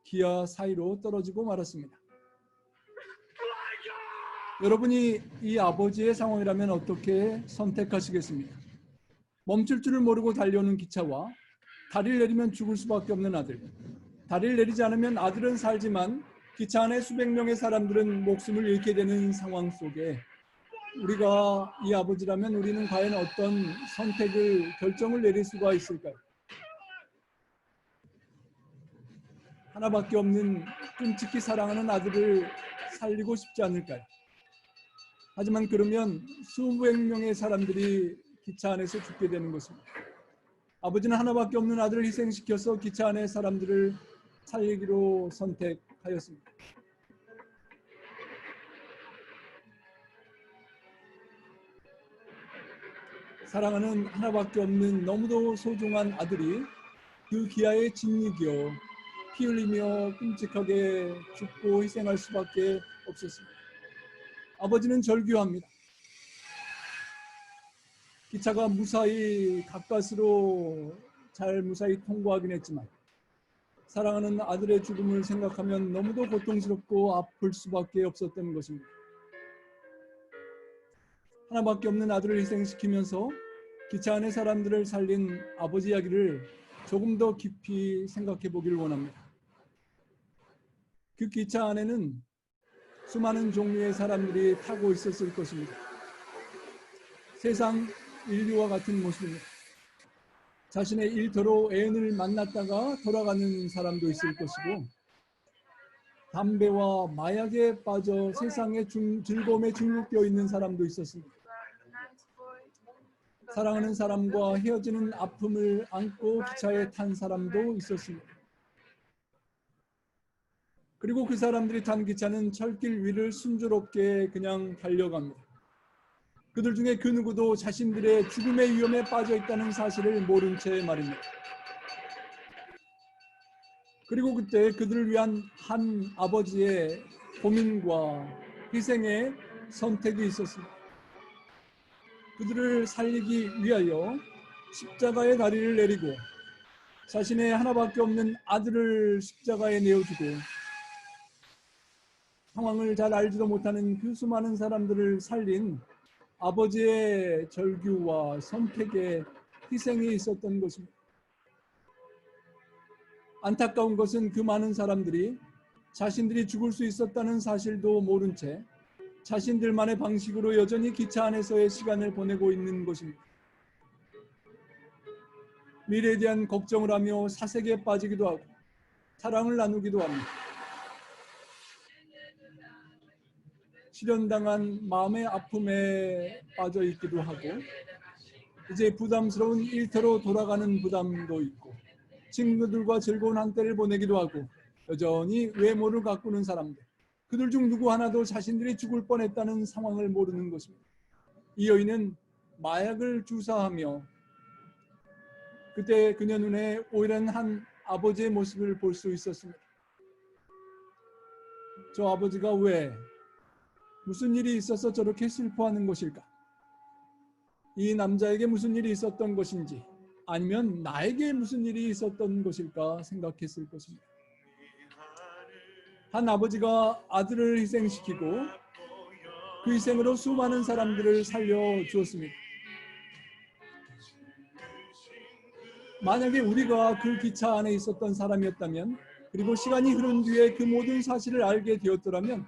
Speaker 2: 기아 사이로 떨어지고 말았습니다. 여러분이 이 아버지의 상황이라면 어떻게 선택하시겠습니까? 멈출 줄을 모르고 달려오는 기차와 다리를 내리면 죽을 수밖에 없는 아들. 다리를 내리지 않으면 아들은 살지만 기차 안에 수백 명의 사람들은 목숨을 잃게 되는 상황 속에 우리가 이 아버지라면 우리는 과연 어떤 결정을 내릴 수가 있을까요? 하나밖에 없는 끔찍히 사랑하는 아들을 살리고 싶지 않을까요? 하지만 그러면 수백 명의 사람들이 기차 안에서 죽게 되는 것입니다. 아버지는 하나밖에 없는 아들을 희생시켜서 기차 안의 사람들을 살리기로 선택하였습니다. 사랑하는 하나밖에 없는 너무도 소중한 아들이 그 기아에 짓이겨 피 흘리며 끔찍하게 죽고 희생할 수밖에 없었습니다. 아버지는 절규합니다. 기차가 무사히 가까스로 잘 무사히 통과하긴 했지만 사랑하는 아들의 죽음을 생각하면 너무도 고통스럽고 아플 수밖에 없었던 것입니다. 하나밖에 없는 아들을 희생시키면서 기차 안의 사람들을 살린 아버지 이야기를 조금 더 깊이 생각해 보기를 원합니다. 그 기차 안에는 수많은 종류의 사람들이 타고 있었을 것입니다. 세상 인류와 같은 모습입니다. 자신의 일터로 애인을 만났다가 돌아가는 사람도 있을 것이고 담배와 마약에 빠져 세상의 즐거움에 중독되어 있는 사람도 있었습니다. 사랑하는 사람과 헤어지는 아픔을 안고 기차에 탄 사람도 있었습니다. 그리고 그 사람들이 탄 기차는 철길 위를 순조롭게 그냥 달려갑니다. 그들 중에 그 누구도 자신들의 죽음의 위험에 빠져 있다는 사실을 모른 채 말입니다. 그리고 그때 그들을 위한 한 아버지의 고민과 희생의 선택이 있었습니다. 그들을 살리기 위하여 십자가의 다리를 내리고 자신의 하나밖에 없는 아들을 십자가에 내어주고 상황을 잘 알지도 못하는 그 수많은 사람들을 살린 아버지의 절규와 선택의 희생이 있었던 것입니다. 안타까운 것은 그 많은 사람들이 자신들이 죽을 수 있었다는 사실도 모른 채 자신들만의 방식으로 여전히 기차 안에서의 시간을 보내고 있는 것입니다. 미래에 대한 걱정을 하며 사색에 빠지기도 하고 사랑을 나누기도 합니다. 실현당한 마음의 아픔에 빠져 있기도 하고 이제 부담스러운 일터로 돌아가는 부담도 있고 친구들과 즐거운 한때를 보내기도 하고 여전히 외모를 가꾸는 사람들, 그들 중 누구 하나도 자신들이 죽을 뻔했다는 상황을 모르는 것입니다. 이 여인은 마약을 주사하며 그때 그녀 눈에 오일한 한 아버지의 모습을 볼 수 있었습니다. 저 아버지가 왜 무슨 일이 있어서 저렇게 슬퍼하는 것일까? 이 남자에게 무슨 일이 있었던 것인지 아니면 나에게 무슨 일이 있었던 것일까 생각했을 것입니다. 한 아버지가 아들을 희생시키고 그 희생으로 수많은 사람들을 살려주었습니다. 만약에 우리가 그 기차 안에 있었던 사람이었다면 그리고 시간이 흐른 뒤에 그 모든 사실을 알게 되었더라면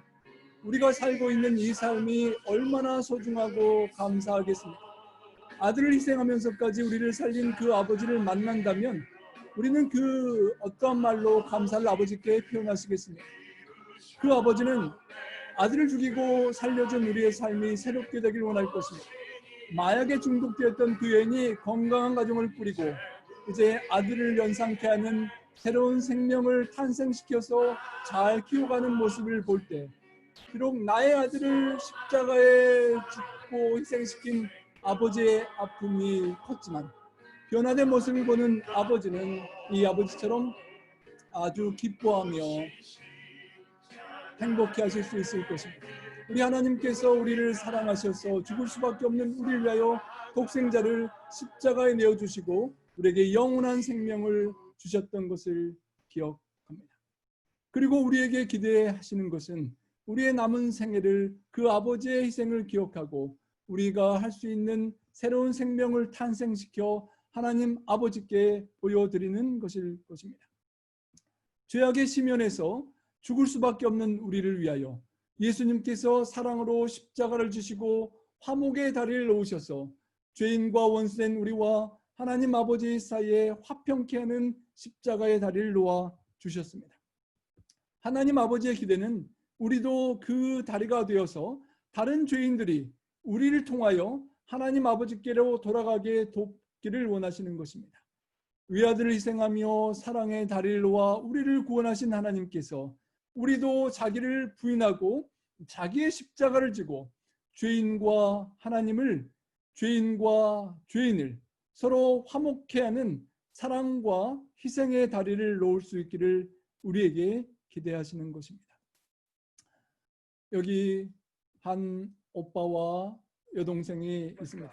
Speaker 2: 우리가 살고 있는 이 삶이 얼마나 소중하고 감사하겠습니까? 아들을 희생하면서까지 우리를 살린 그 아버지를 만난다면 우리는 그 어떠한 말로 감사를 아버지께 표현하시겠습니까? 그 아버지는 아들을 죽이고 살려준 우리의 삶이 새롭게 되길 원할 것입니다. 마약에 중독되었던 그 여인이 건강한 가정을 꾸리고 이제 아들을 연상케 하는 새로운 생명을 탄생시켜서 잘 키워가는 모습을 볼 때 비록 나의 아들을 십자가에 죽고 희생시킨 아버지의 아픔이 컸지만 변화된 모습을 보는 아버지는 이 아버지처럼 아주 기뻐하며 행복해 하실 수 있을 것입니다. 우리 하나님께서 우리를 사랑하셔서 죽을 수밖에 없는 우리를 위하여 독생자를 십자가에 내어주시고 우리에게 영원한 생명을 주셨던 것을 기억합니다. 그리고 우리에게 기대하시는 것은 우리의 남은 생애를 그 아버지의 희생을 기억하고 우리가 할 수 있는 새로운 생명을 탄생시켜 하나님 아버지께 보여드리는 것일 것입니다. 죄악의 심연에서 죽을 수밖에 없는 우리를 위하여 예수님께서 사랑으로 십자가를 지시고 화목의 다리를 놓으셔서 죄인과 원수된 우리와 하나님 아버지 사이에 화평케 하는 십자가의 다리를 놓아 주셨습니다. 하나님 아버지의 기대는 우리도 그 다리가 되어서 다른 죄인들이 우리를 통하여 하나님 아버지께로 돌아가게 돕기를 원하시는 것입니다. 외아들을 희생하며 사랑의 다리를 놓아 우리를 구원하신 하나님께서 우리도 자기를 부인하고 자기의 십자가를 지고 죄인과 하나님을, 죄인과 죄인을 서로 화목케 하는 사랑과 희생의 다리를 놓을 수 있기를 우리에게 기대하시는 것입니다. 여기 한 오빠와 여동생이 있습니다.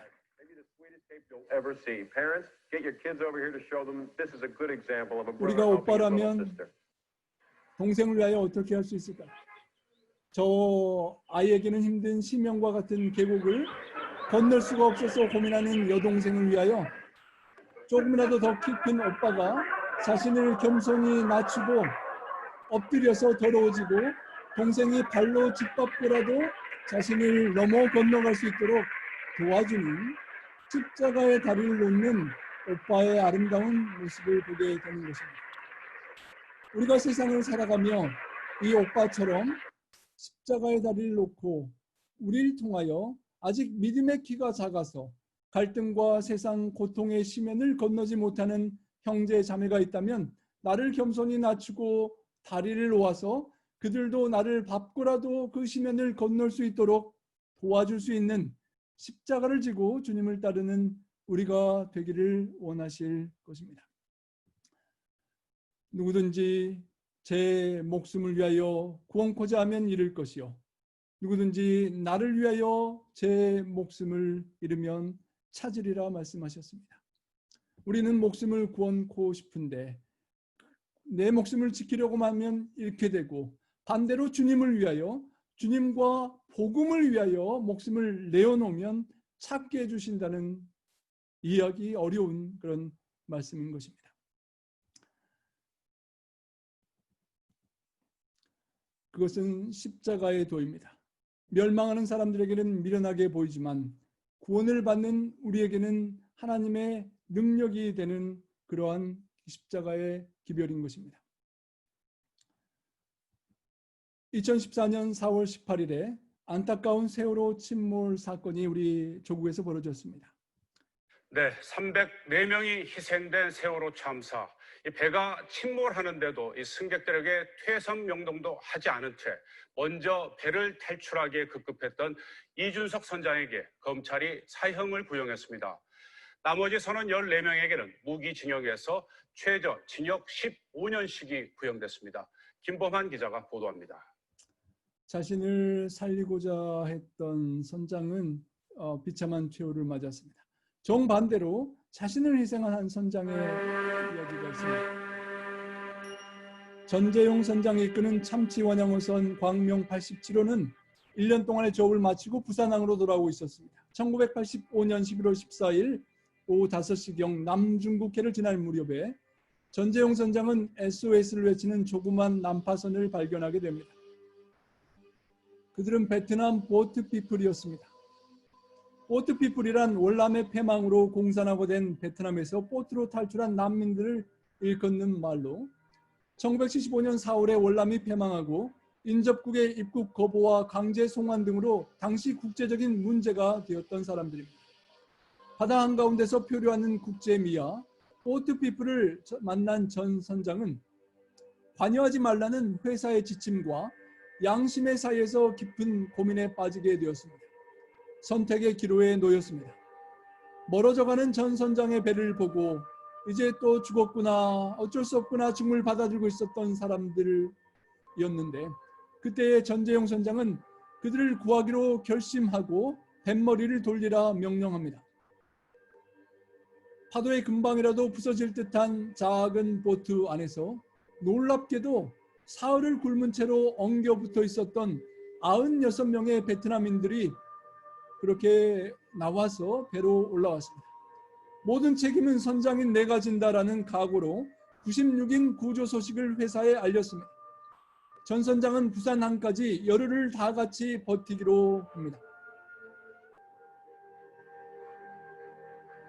Speaker 2: 우리가 오빠라면 동생을 위하여 어떻게 할 수 있을까요? 저 아이에게는 힘든 심연과 같은 계곡을 건널 수가 없어서 고민하는 여동생을 위하여 조금이라도 더 키 큰 오빠가 자신을 겸손히 낮추고 엎드려서 더러워지고 동생이 발로 짓밟고라도 자신을 넘어 건너갈 수 있도록 도와주는 십자가의 다리를 놓는 오빠의 아름다운 모습을 보게 되는 것입니다. 우리가 세상을 살아가며 이 오빠처럼 십자가의 다리를 놓고 우리를 통하여 아직 믿음의 키가 작아서 갈등과 세상 고통의 심연을 건너지 못하는 형제 자매가 있다면 나를 겸손히 낮추고 다리를 놓아서 그들도 나를 밟고라도 그 심연을 건널 수 있도록 도와줄 수 있는 십자가를 지고 주님을 따르는 우리가 되기를 원하실 것입니다. 누구든지 제 목숨을 위하여 구원코자 하면 잃을 것이요 누구든지 나를 위하여 제 목숨을 잃으면 찾으리라 말씀하셨습니다. 우리는 목숨을 구원코 싶은데 내 목숨을 지키려고 하면 잃게 되고 반대로 주님을 위하여 주님과 복음을 위하여 목숨을 내어놓으면 찾게 해주신다는 이해하기 어려운 그런 말씀인 것입니다. 그것은 십자가의 도입니다. 멸망하는 사람들에게는 미련하게 보이지만 구원을 받는 우리에게는 하나님의 능력이 되는 그러한 십자가의 기별인 것입니다. 2014년 4월 18일에 안타까운 세월호 침몰 사건이 우리 조국에서 벌어졌습니다.
Speaker 4: 네, 304명이 희생된 세월호 참사. 이 배가 침몰하는데도 이 승객들에게 퇴선 명령도 하지 않은 채 먼저 배를 탈출하기에 급급했던 이준석 선장에게 검찰이 사형을 구형했습니다. 나머지 선원 14명에게는 무기징역에서 최저 징역 15년씩이 구형됐습니다. 김범한 기자가 보도합니다.
Speaker 2: 자신을 살리고자 했던 선장은 비참한 최후를 맞았습니다. 정반대로 자신을 희생한 한 선장의 이야기가 있습니다. 전재용 선장이 이끄는 참치 원양어선 광명 87호는 1년 동안의 조업을 마치고 부산항으로 돌아오고 있었습니다. 1985년 11월 14일 오후 5시경 남중국해를 지날 무렵에 전재용 선장은 SOS를 외치는 조그만 난파선을 발견하게 됩니다. 그들은 베트남 보트피플이었습니다. 보트피플이란 월남의 폐망으로 공산화가 된 베트남에서 보트로 탈출한 난민들을 일컫는 말로 1975년 4월에 월남이 폐망하고 인접국의 입국 거부와 강제 송환 등으로 당시 국제적인 문제가 되었던 사람들입니다. 바다 한가운데서 표류하는 국제미아 보트피플을 만난 전 선장은 관여하지 말라는 회사의 지침과 양심의 사이에서 깊은 고민에 빠지게 되었습니다. 선택의 기로에 놓였습니다. 멀어져가는 전 선장의 배를 보고 이제 또 죽었구나, 어쩔 수 없구나 죽음을 받아들고 있었던 사람들이었는데 그때의 전재용 선장은 그들을 구하기로 결심하고 뱃머리를 돌리라 명령합니다. 파도의 금방이라도 부서질 듯한 작은 보트 안에서 놀랍게도 사흘을 굶은 채로 엉겨붙어 있었던 96명의 베트남인들이 그렇게 나와서 배로 올라왔습니다. 모든 책임은 선장인 내가 진다라는 각오로 96인 구조 소식을 회사에 알렸습니다. 전 선장은 부산항까지 열흘을 다 같이 버티기로 합니다.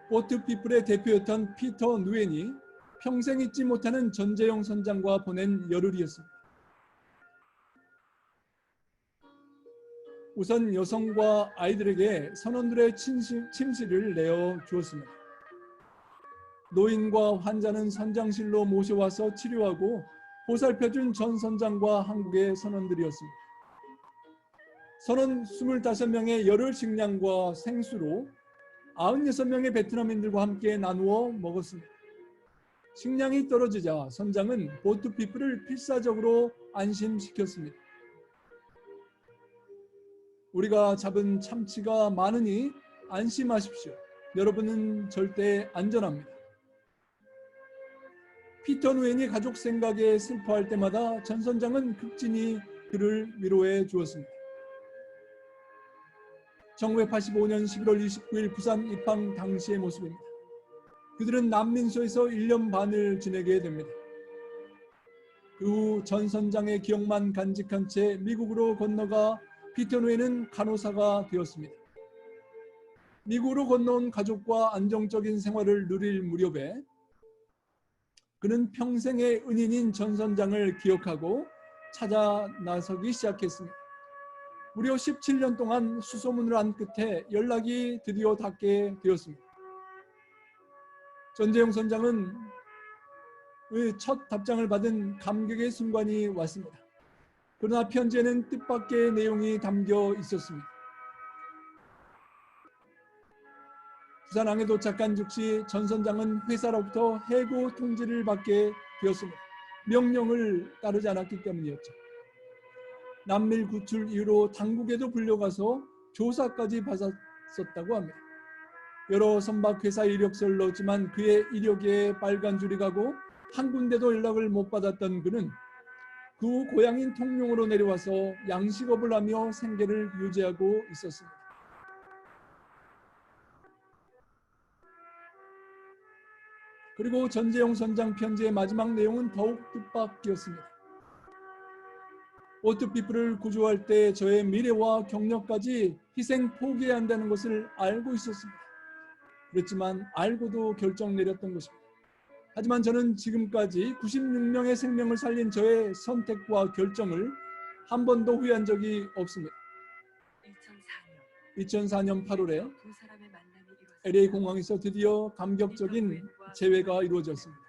Speaker 2: 보트피플의 대표였던 피터 누엔이 평생 잊지 못하는 전재용 선장과 보낸 열흘이었습니다. 우선 여성과 아이들에게 선원들의 침실을 내어 주었습니다. 노인과 환자는 선장실로 모셔와서 치료하고 보살펴준 전 선장과 한국의 선원들이었습니다. 선원 25명의 열흘 식량과 생수로 96명의 베트남인들과 함께 나누어 먹었습니다. 식량이 떨어지자 선장은 보트피플을 필사적으로 안심시켰습니다. 우리가 잡은 참치가 많으니 안심하십시오. 여러분은 절대 안전합니다. 피터 누엔이 가족 생각에 슬퍼할 때마다 전 선장은 극진히 그를 위로해 주었습니다. 1985년 11월 29일 부산 입항 당시의 모습입니다. 그들은 난민소에서 1년 반을 지내게 됩니다. 그 후 전 선장의 기억만 간직한 채 미국으로 건너가 피터 누엔은 간호사가 되었습니다. 미국으로 건너온 가족과 안정적인 생활을 누릴 무렵에 그는 평생의 은인인 전 선장을 기억하고 찾아 나서기 시작했습니다. 무려 17년 동안 수소문을 한 끝에 연락이 드디어 닿게 되었습니다. 전재용 선장은 첫 답장을 받은 감격의 순간이 왔습니다. 그러나 편지에는 뜻밖의 내용이 담겨 있었습니다. 부산항에 도착한 즉시 전 선장은 회사로부터 해고 통지를 받게 되었습니다. 명령을 따르지 않았기 때문이었죠. 남밀 구출 이후로 당국에도 불려가서 조사까지 받았었다고 합니다. 여러 선박회사 이력서를 넣었지만 그의 이력에 빨간 줄이 가고 한 군데도 연락을 못 받았던 그는 그 고향인 통영으로 내려와서 양식업을 하며 생계를 유지하고 있었습니다. 그리고 전재용 선장 편지의 마지막 내용은 더욱 뜻밖이었습니다. 오트피플을 구조할 때 저의 미래와 경력까지 희생 포기해야 한다는 것을 알고 있었습니다. 그렇지만 알고도 결정 내렸던 것입니다. 하지만 저는 지금까지 96명의 생명을 살린 저의 선택과 결정을 한 번도 후회한 적이 없습니다. 2004년 8월에 LA 공항에서 드디어 감격적인 재회가 이루어졌습니다.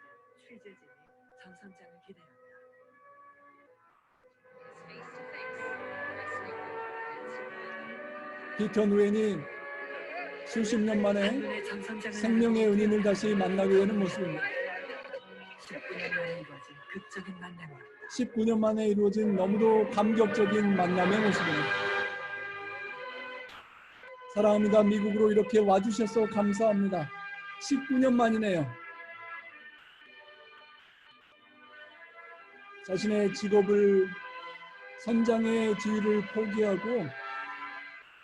Speaker 2: 피터 누엔이 수십 년 만에 생명의 은인을 다시 만나게 되는 모습입니다. 19년 만에 이루어진 너무도 감격적인 만남의 모습입니다. 사랑합니다. 미국으로 이렇게 와주셔서 감사합니다. 19년 만이네요. 자신의 직업을 선장의 지위를 포기하고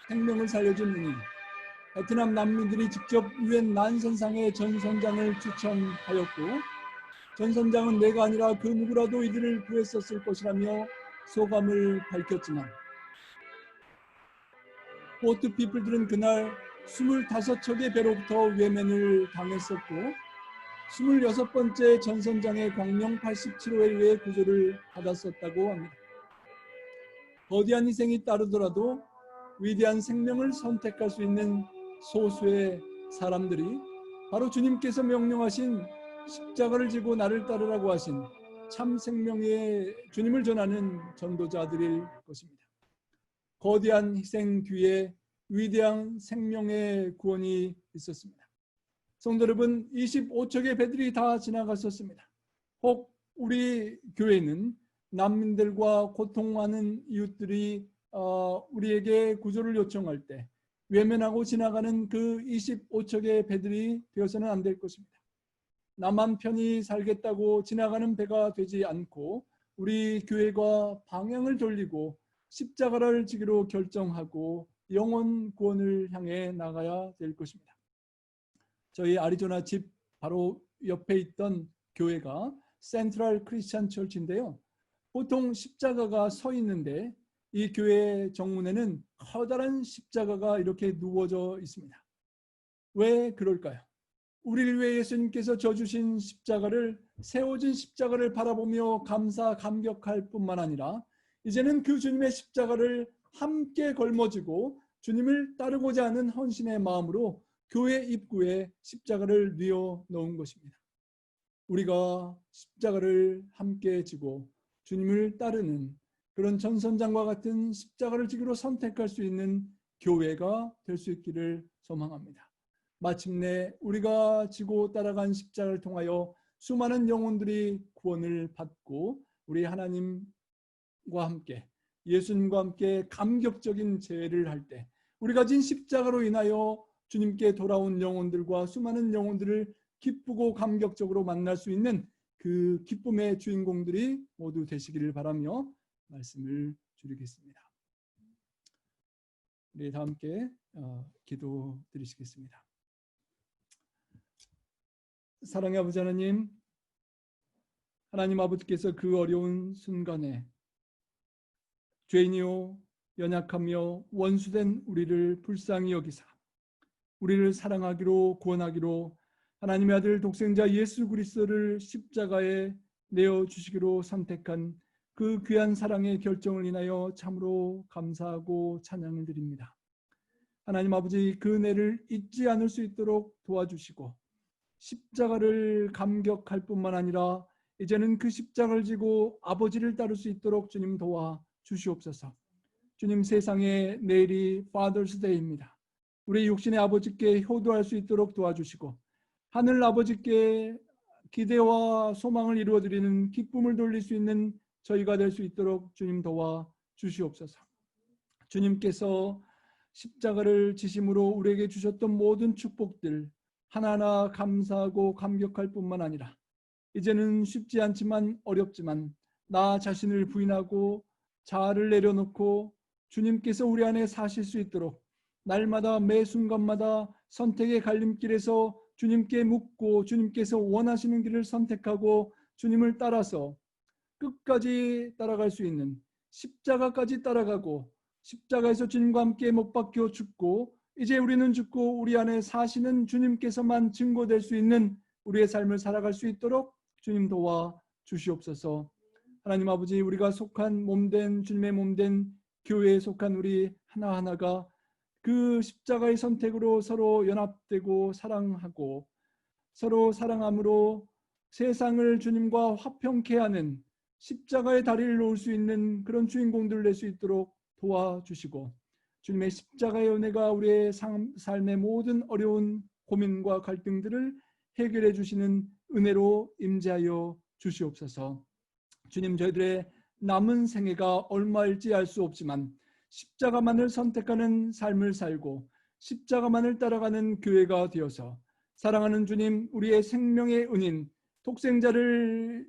Speaker 2: 생명을 살려준 은인, 베트남 난민들이 직접 유엔 난선상에 전 선장을 추천하였고 전 선장은 내가 아니라 그 누구라도 이들을 구했었을 것이라며 소감을 밝혔지만 보트 피플들은 그날 25척의 배로부터 외면을 당했었고 26번째 전 선장의 광명 87호에 의해 구조를 받았었다고 합니다. 거대한 희생이 따르더라도 위대한 생명을 선택할 수 있는 소수의 사람들이 바로 주님께서 명령하신 십자가를 지고 나를 따르라고 하신 참 생명의 주님을 전하는 전도자들일 것입니다. 거대한 희생 뒤에 위대한 생명의 구원이 있었습니다. 성도 여러분, 25척의 배들이 다 지나갔었습니다. 혹 우리 교회는 난민들과 고통하는 이웃들이 우리에게 구조를 요청할 때 외면하고 지나가는 그 25척의 배들이 되어서는 안 될 것입니다. 나만 편히 살겠다고 지나가는 배가 되지 않고 우리 교회가 방향을 돌리고 십자가를 지기로 결정하고 영혼 구원을 향해 나가야 될 것입니다. 저희 아리조나 집 바로 옆에 있던 교회가 센트럴 크리스찬 처치인데요. 보통 십자가가 서 있는데 이 교회 정문에는 커다란 십자가가 이렇게 누워져 있습니다. 왜 그럴까요? 우리를 위해 예수님께서 져주신 십자가를, 세워진 십자가를 바라보며 감격할 뿐만 아니라 이제는 그 주님의 십자가를 함께 걸머쥐고 주님을 따르고자 하는 헌신의 마음으로 교회 입구에 십자가를 뉘어 놓은 것입니다. 우리가 십자가를 함께 지고 주님을 따르는 그런 전선장과 같은 십자가를 지기로 선택할 수 있는 교회가 될 수 있기를 소망합니다. 마침내 우리가 지고 따라간 십자가를 통하여 수많은 영혼들이 구원을 받고 우리 하나님과 함께 예수님과 함께 감격적인 제회를 할 때 우리가 진 십자가로 인하여 주님께 돌아온 영혼들과 수많은 영혼들을 기쁘고 감격적으로 만날 수 있는 그 기쁨의 주인공들이 모두 되시기를 바라며 말씀을 줄이겠습니다. 우리 다 함께 기도 드리시겠습니다. 사랑의 아버지 하나님, 하나님 아버지께서 그 어려운 순간에 죄인이요 연약하며 원수된 우리를 불쌍히 여기사 우리를 사랑하기로 구원하기로 하나님의 아들 독생자 예수 그리스도를 십자가에 내어주시기로 선택한 그 귀한 사랑의 결정을 인하여 참으로 감사하고 찬양을 드립니다. 하나님 아버지, 그 은혜를 잊지 않을 수 있도록 도와주시고 십자가를 감격할 뿐만 아니라 이제는 그 십자가를 지고 아버지를 따를 수 있도록 주님 도와 주시옵소서. 주님, 세상에 내일이 Father's Day입니다. 우리 육신의 아버지께 효도할 수 있도록 도와주시고 하늘 아버지께 기대와 소망을 이루어드리는 기쁨을 돌릴 수 있는 저희가 될 수 있도록 주님 도와 주시옵소서. 주님께서 십자가를 지심으로 우리에게 주셨던 모든 축복들 하나하나 감사하고 감격할 뿐만 아니라 이제는 쉽지 않지만 어렵지만 나 자신을 부인하고 자아를 내려놓고 주님께서 우리 안에 사실 수 있도록 날마다 매 순간마다 선택의 갈림길에서 주님께 묻고 주님께서 원하시는 길을 선택하고 주님을 따라서 끝까지 따라갈 수 있는, 십자가까지 따라가고 십자가에서 주님과 함께 못 박혀 죽고 이제 우리는 죽고 우리 안에 사시는 주님께서만 증거될 수 있는 우리의 삶을 살아갈 수 있도록 주님 도와 주시옵소서. 하나님 아버지, 우리가 속한 몸된 주님의 몸된 교회에 속한 우리 하나하나가 그 십자가의 선택으로 서로 연합되고 사랑하고 서로 사랑함으로 세상을 주님과 화평케 하는 십자가의 다리를 놓을 수 있는 그런 주인공들을 낼 수 있도록 도와주시고 주님의 십자가의 은혜가 우리의 삶의 모든 어려운 고민과 갈등들을 해결해 주시는 은혜로 임재하여 주시옵소서. 주님, 저희들의 남은 생애가 얼마일지 알 수 없지만 십자가만을 선택하는 삶을 살고 십자가만을 따라가는 교회가 되어서 사랑하는 주님, 우리의 생명의 은인 독생자를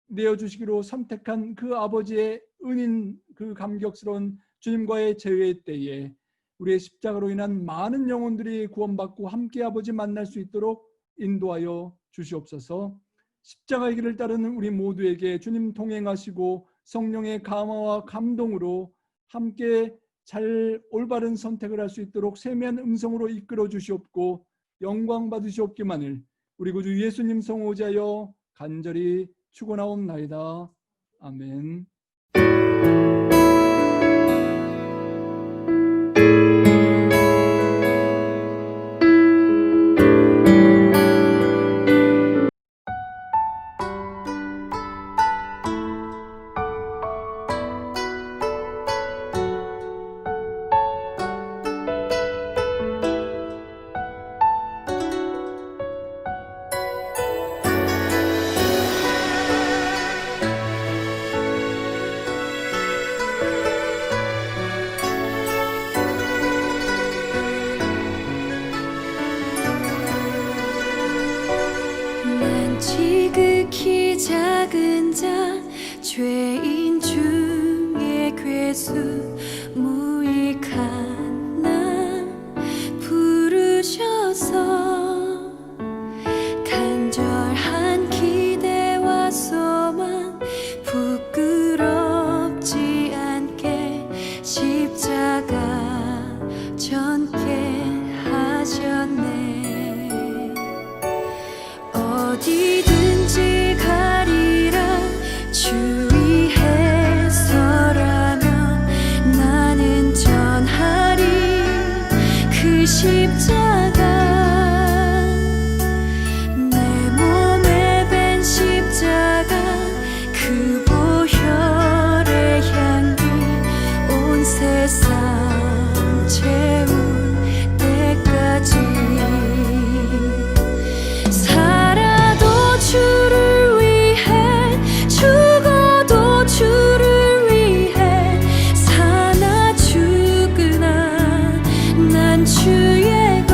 Speaker 2: 내어주시기로 선택한 그 아버지의 은인, 그 감격스러운 주님과의 재회 때에 우리의 십자가로 인한 많은 영혼들이 구원받고 함께 아버지 만날 수 있도록 인도하여 주시옵소서. 십자가의 길을 따르는 우리 모두에게 주님 동행하시고 성령의 감화와 감동으로 함께 잘 올바른 선택을 할 수 있도록 세미한 음성으로 이끌어 주시옵고 영광 받으시옵기만을 우리 구주 예수님 성호자여 간절히 축원하옵나이다. 아멘.
Speaker 5: 난 지극히 작은 자 죄인 중에 괴수 무익한 나 부르셔서 간절한 기대와 소망 부끄럽지 않게 십자가 전게 하셨네. 어디든지 가리라 주 위에 서라면 나는 전하리 그 십자가. 내 몸에 밴 십자가 그 보혈의 향기 온 세상 채울 때까지 살아도 주를 위해 죽어도 주를 위해 사나 죽으나 난 주의 것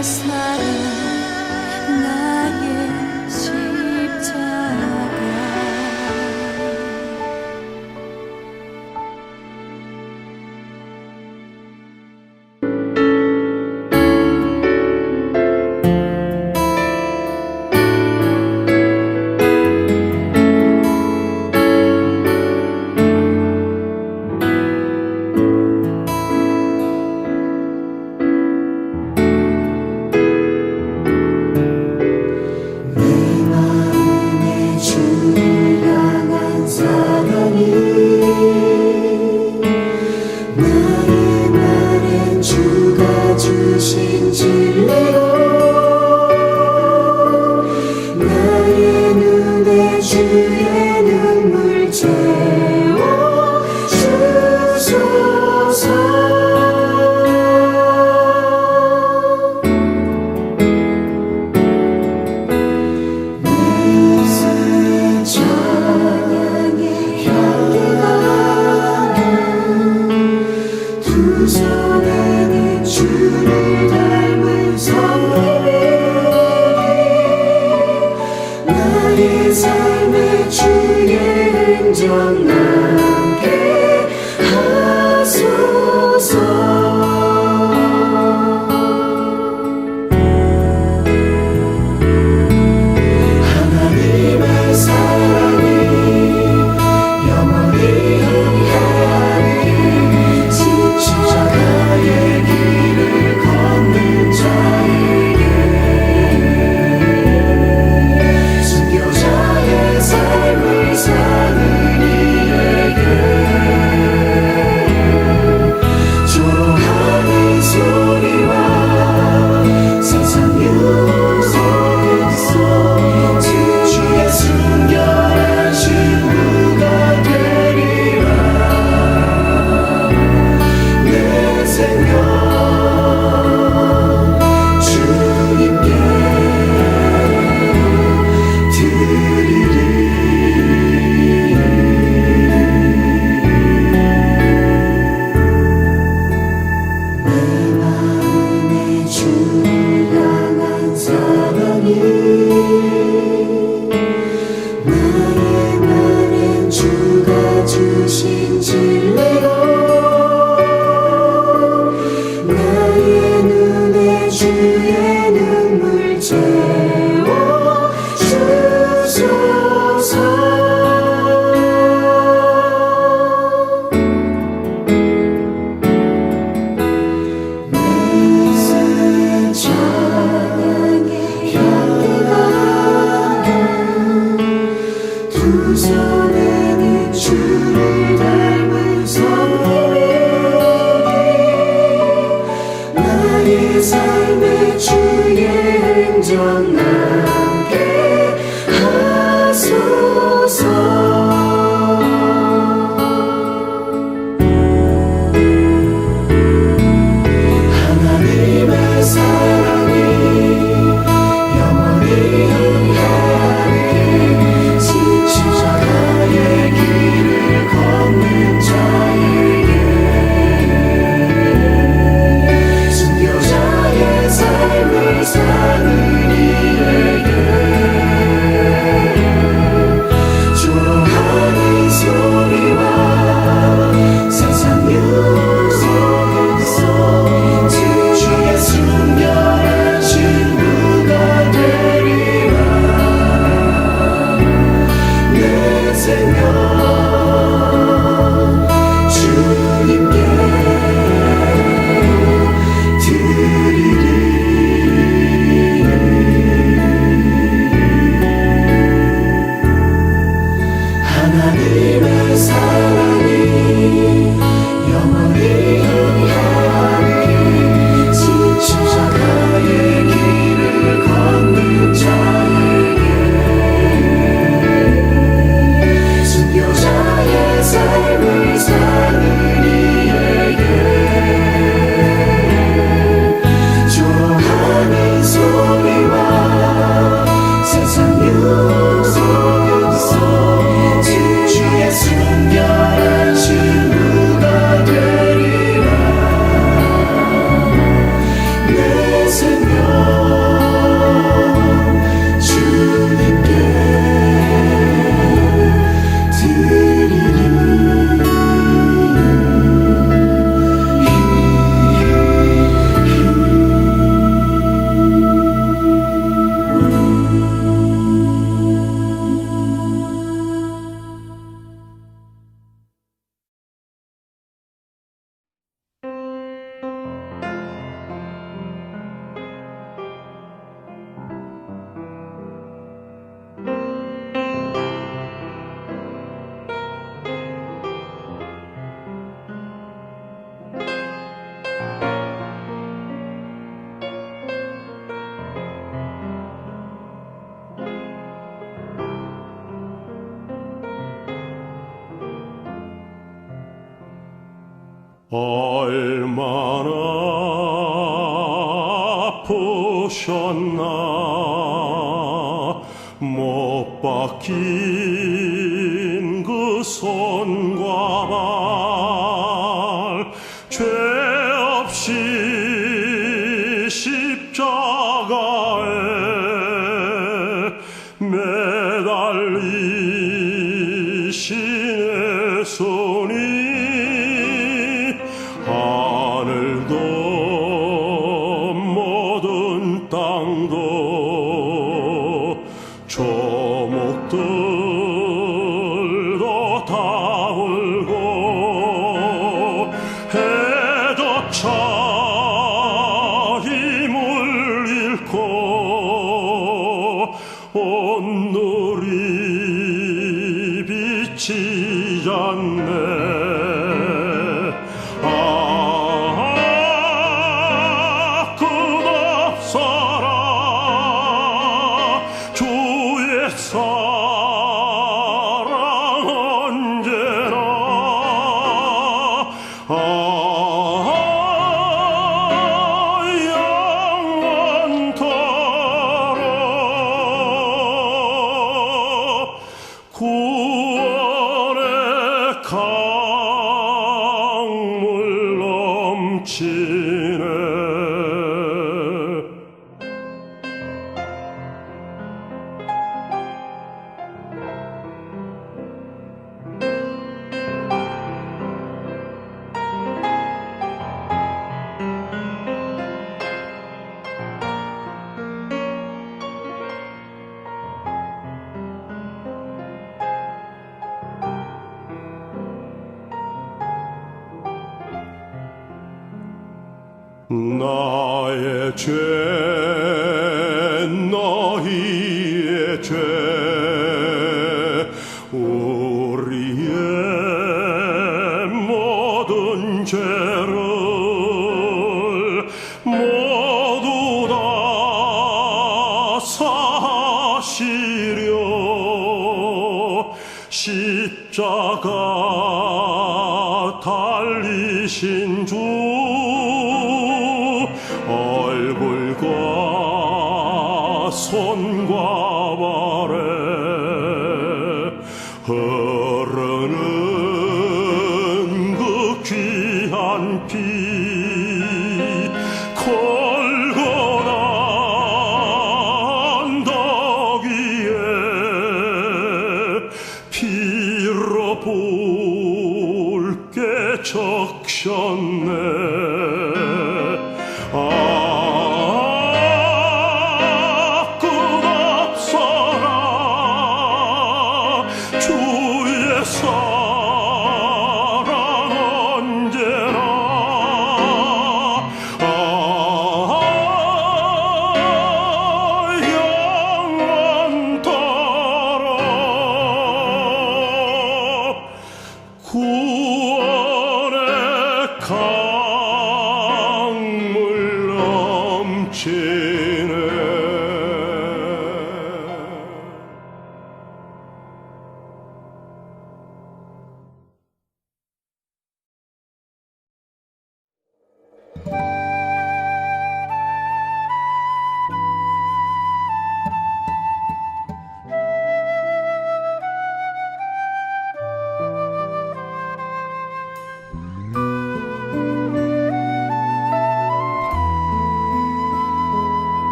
Speaker 5: 나의 사랑 나의 십자가
Speaker 6: 주신 진리로 나의 눈에 주의 눈물 채워 주소서. 내 찬양의 향기가 두 손에는 주를 닮은 성님이 나의 삶의 주의 흔적 남게 하소서. 하나님의 사랑이 영원히 행하리. 십자가의 길을 걷는 자에게 순교자의 삶을 사는 이에게 조롱하는 소리와 세상 유혹 속 주의 순결한 신부가 되리라. 내 생명 주님께 드리리. 내 마음에 주를 향한 사랑이 나의 말엔 주가 주신 진리로 나의 눈에 주의 눈물 채워 주소서. 내 찬양의 향기가 두 손에는 주를 닮은 성님이 나의 삶의 주의 흔적 남게 하소서. 하나님의 사랑이 영원히 행하리. 십자가의 길을 걷는 자에게 순교자의 삶을 사는 이에게
Speaker 7: 얼마나 아프셨나 못 박힌 그 손과 발 죄 없이 십자가에 매달리신 손이 하늘도 모든 땅도 조목들도 다 울고 해도 차 힘을 잃고 온누리 비치지 않네. 끝없어라 주의 사랑 언제나 영원토록 구원의 강물 넘치네. 나의 죄 너희의 죄 우리의 모든 죄를 모두 다 사하시려 십자가 달리신 주 얼굴과 손과 발에 흐르는 그 귀한 피 골고다 언덕 위에 피로 붉게 적셨네. 끝없어라 주의 사랑 언제나 영원토록 구원의 강물 넘치네.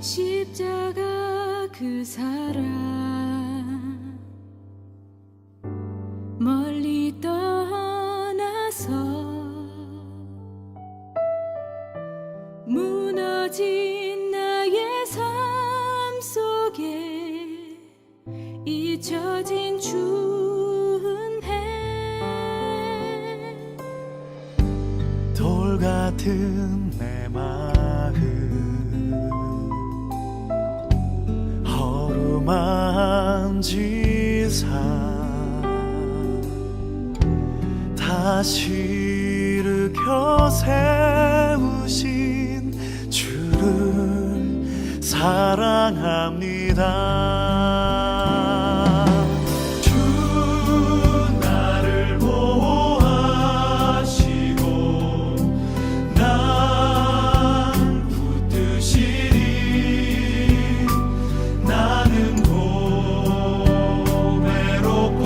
Speaker 5: 십자가 그 사랑 멀리 떠나서 무너진 나의 삶 속에 잊혀진 추운 해
Speaker 8: 돌 같은 내 마음 어루만지사 다시 일으켜 세우신 주를 사랑합니다.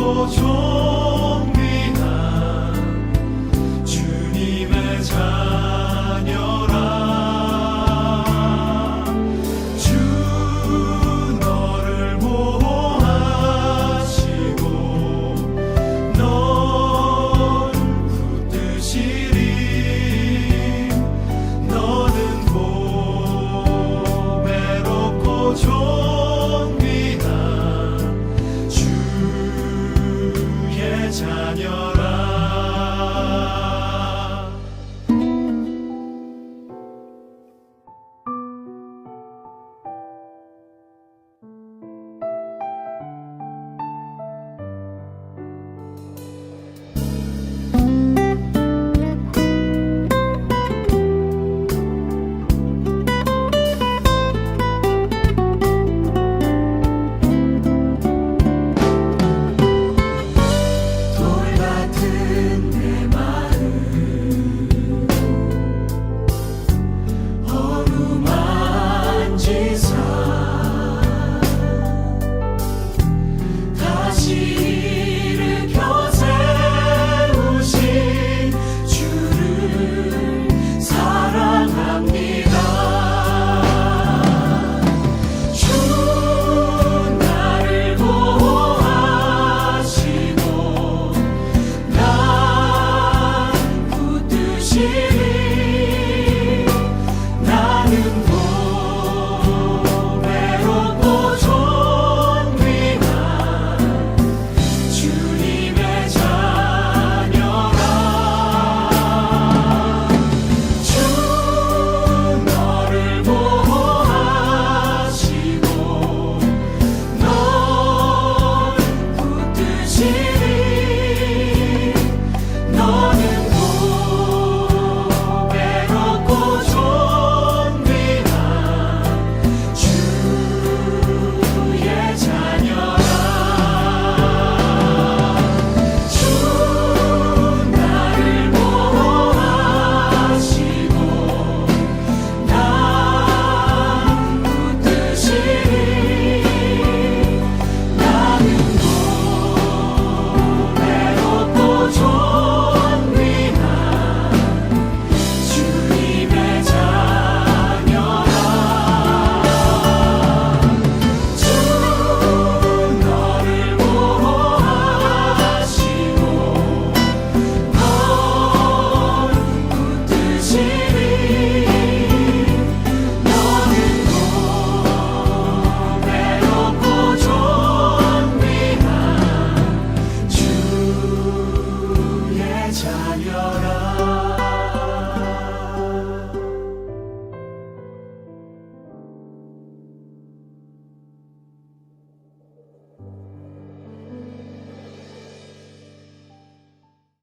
Speaker 6: 외롭고 존귀한 주님의 자녀라. 주 너를 보호하시고 널 붙드시리. 너는 곧 외롭고 존귀한 주의 자녀라.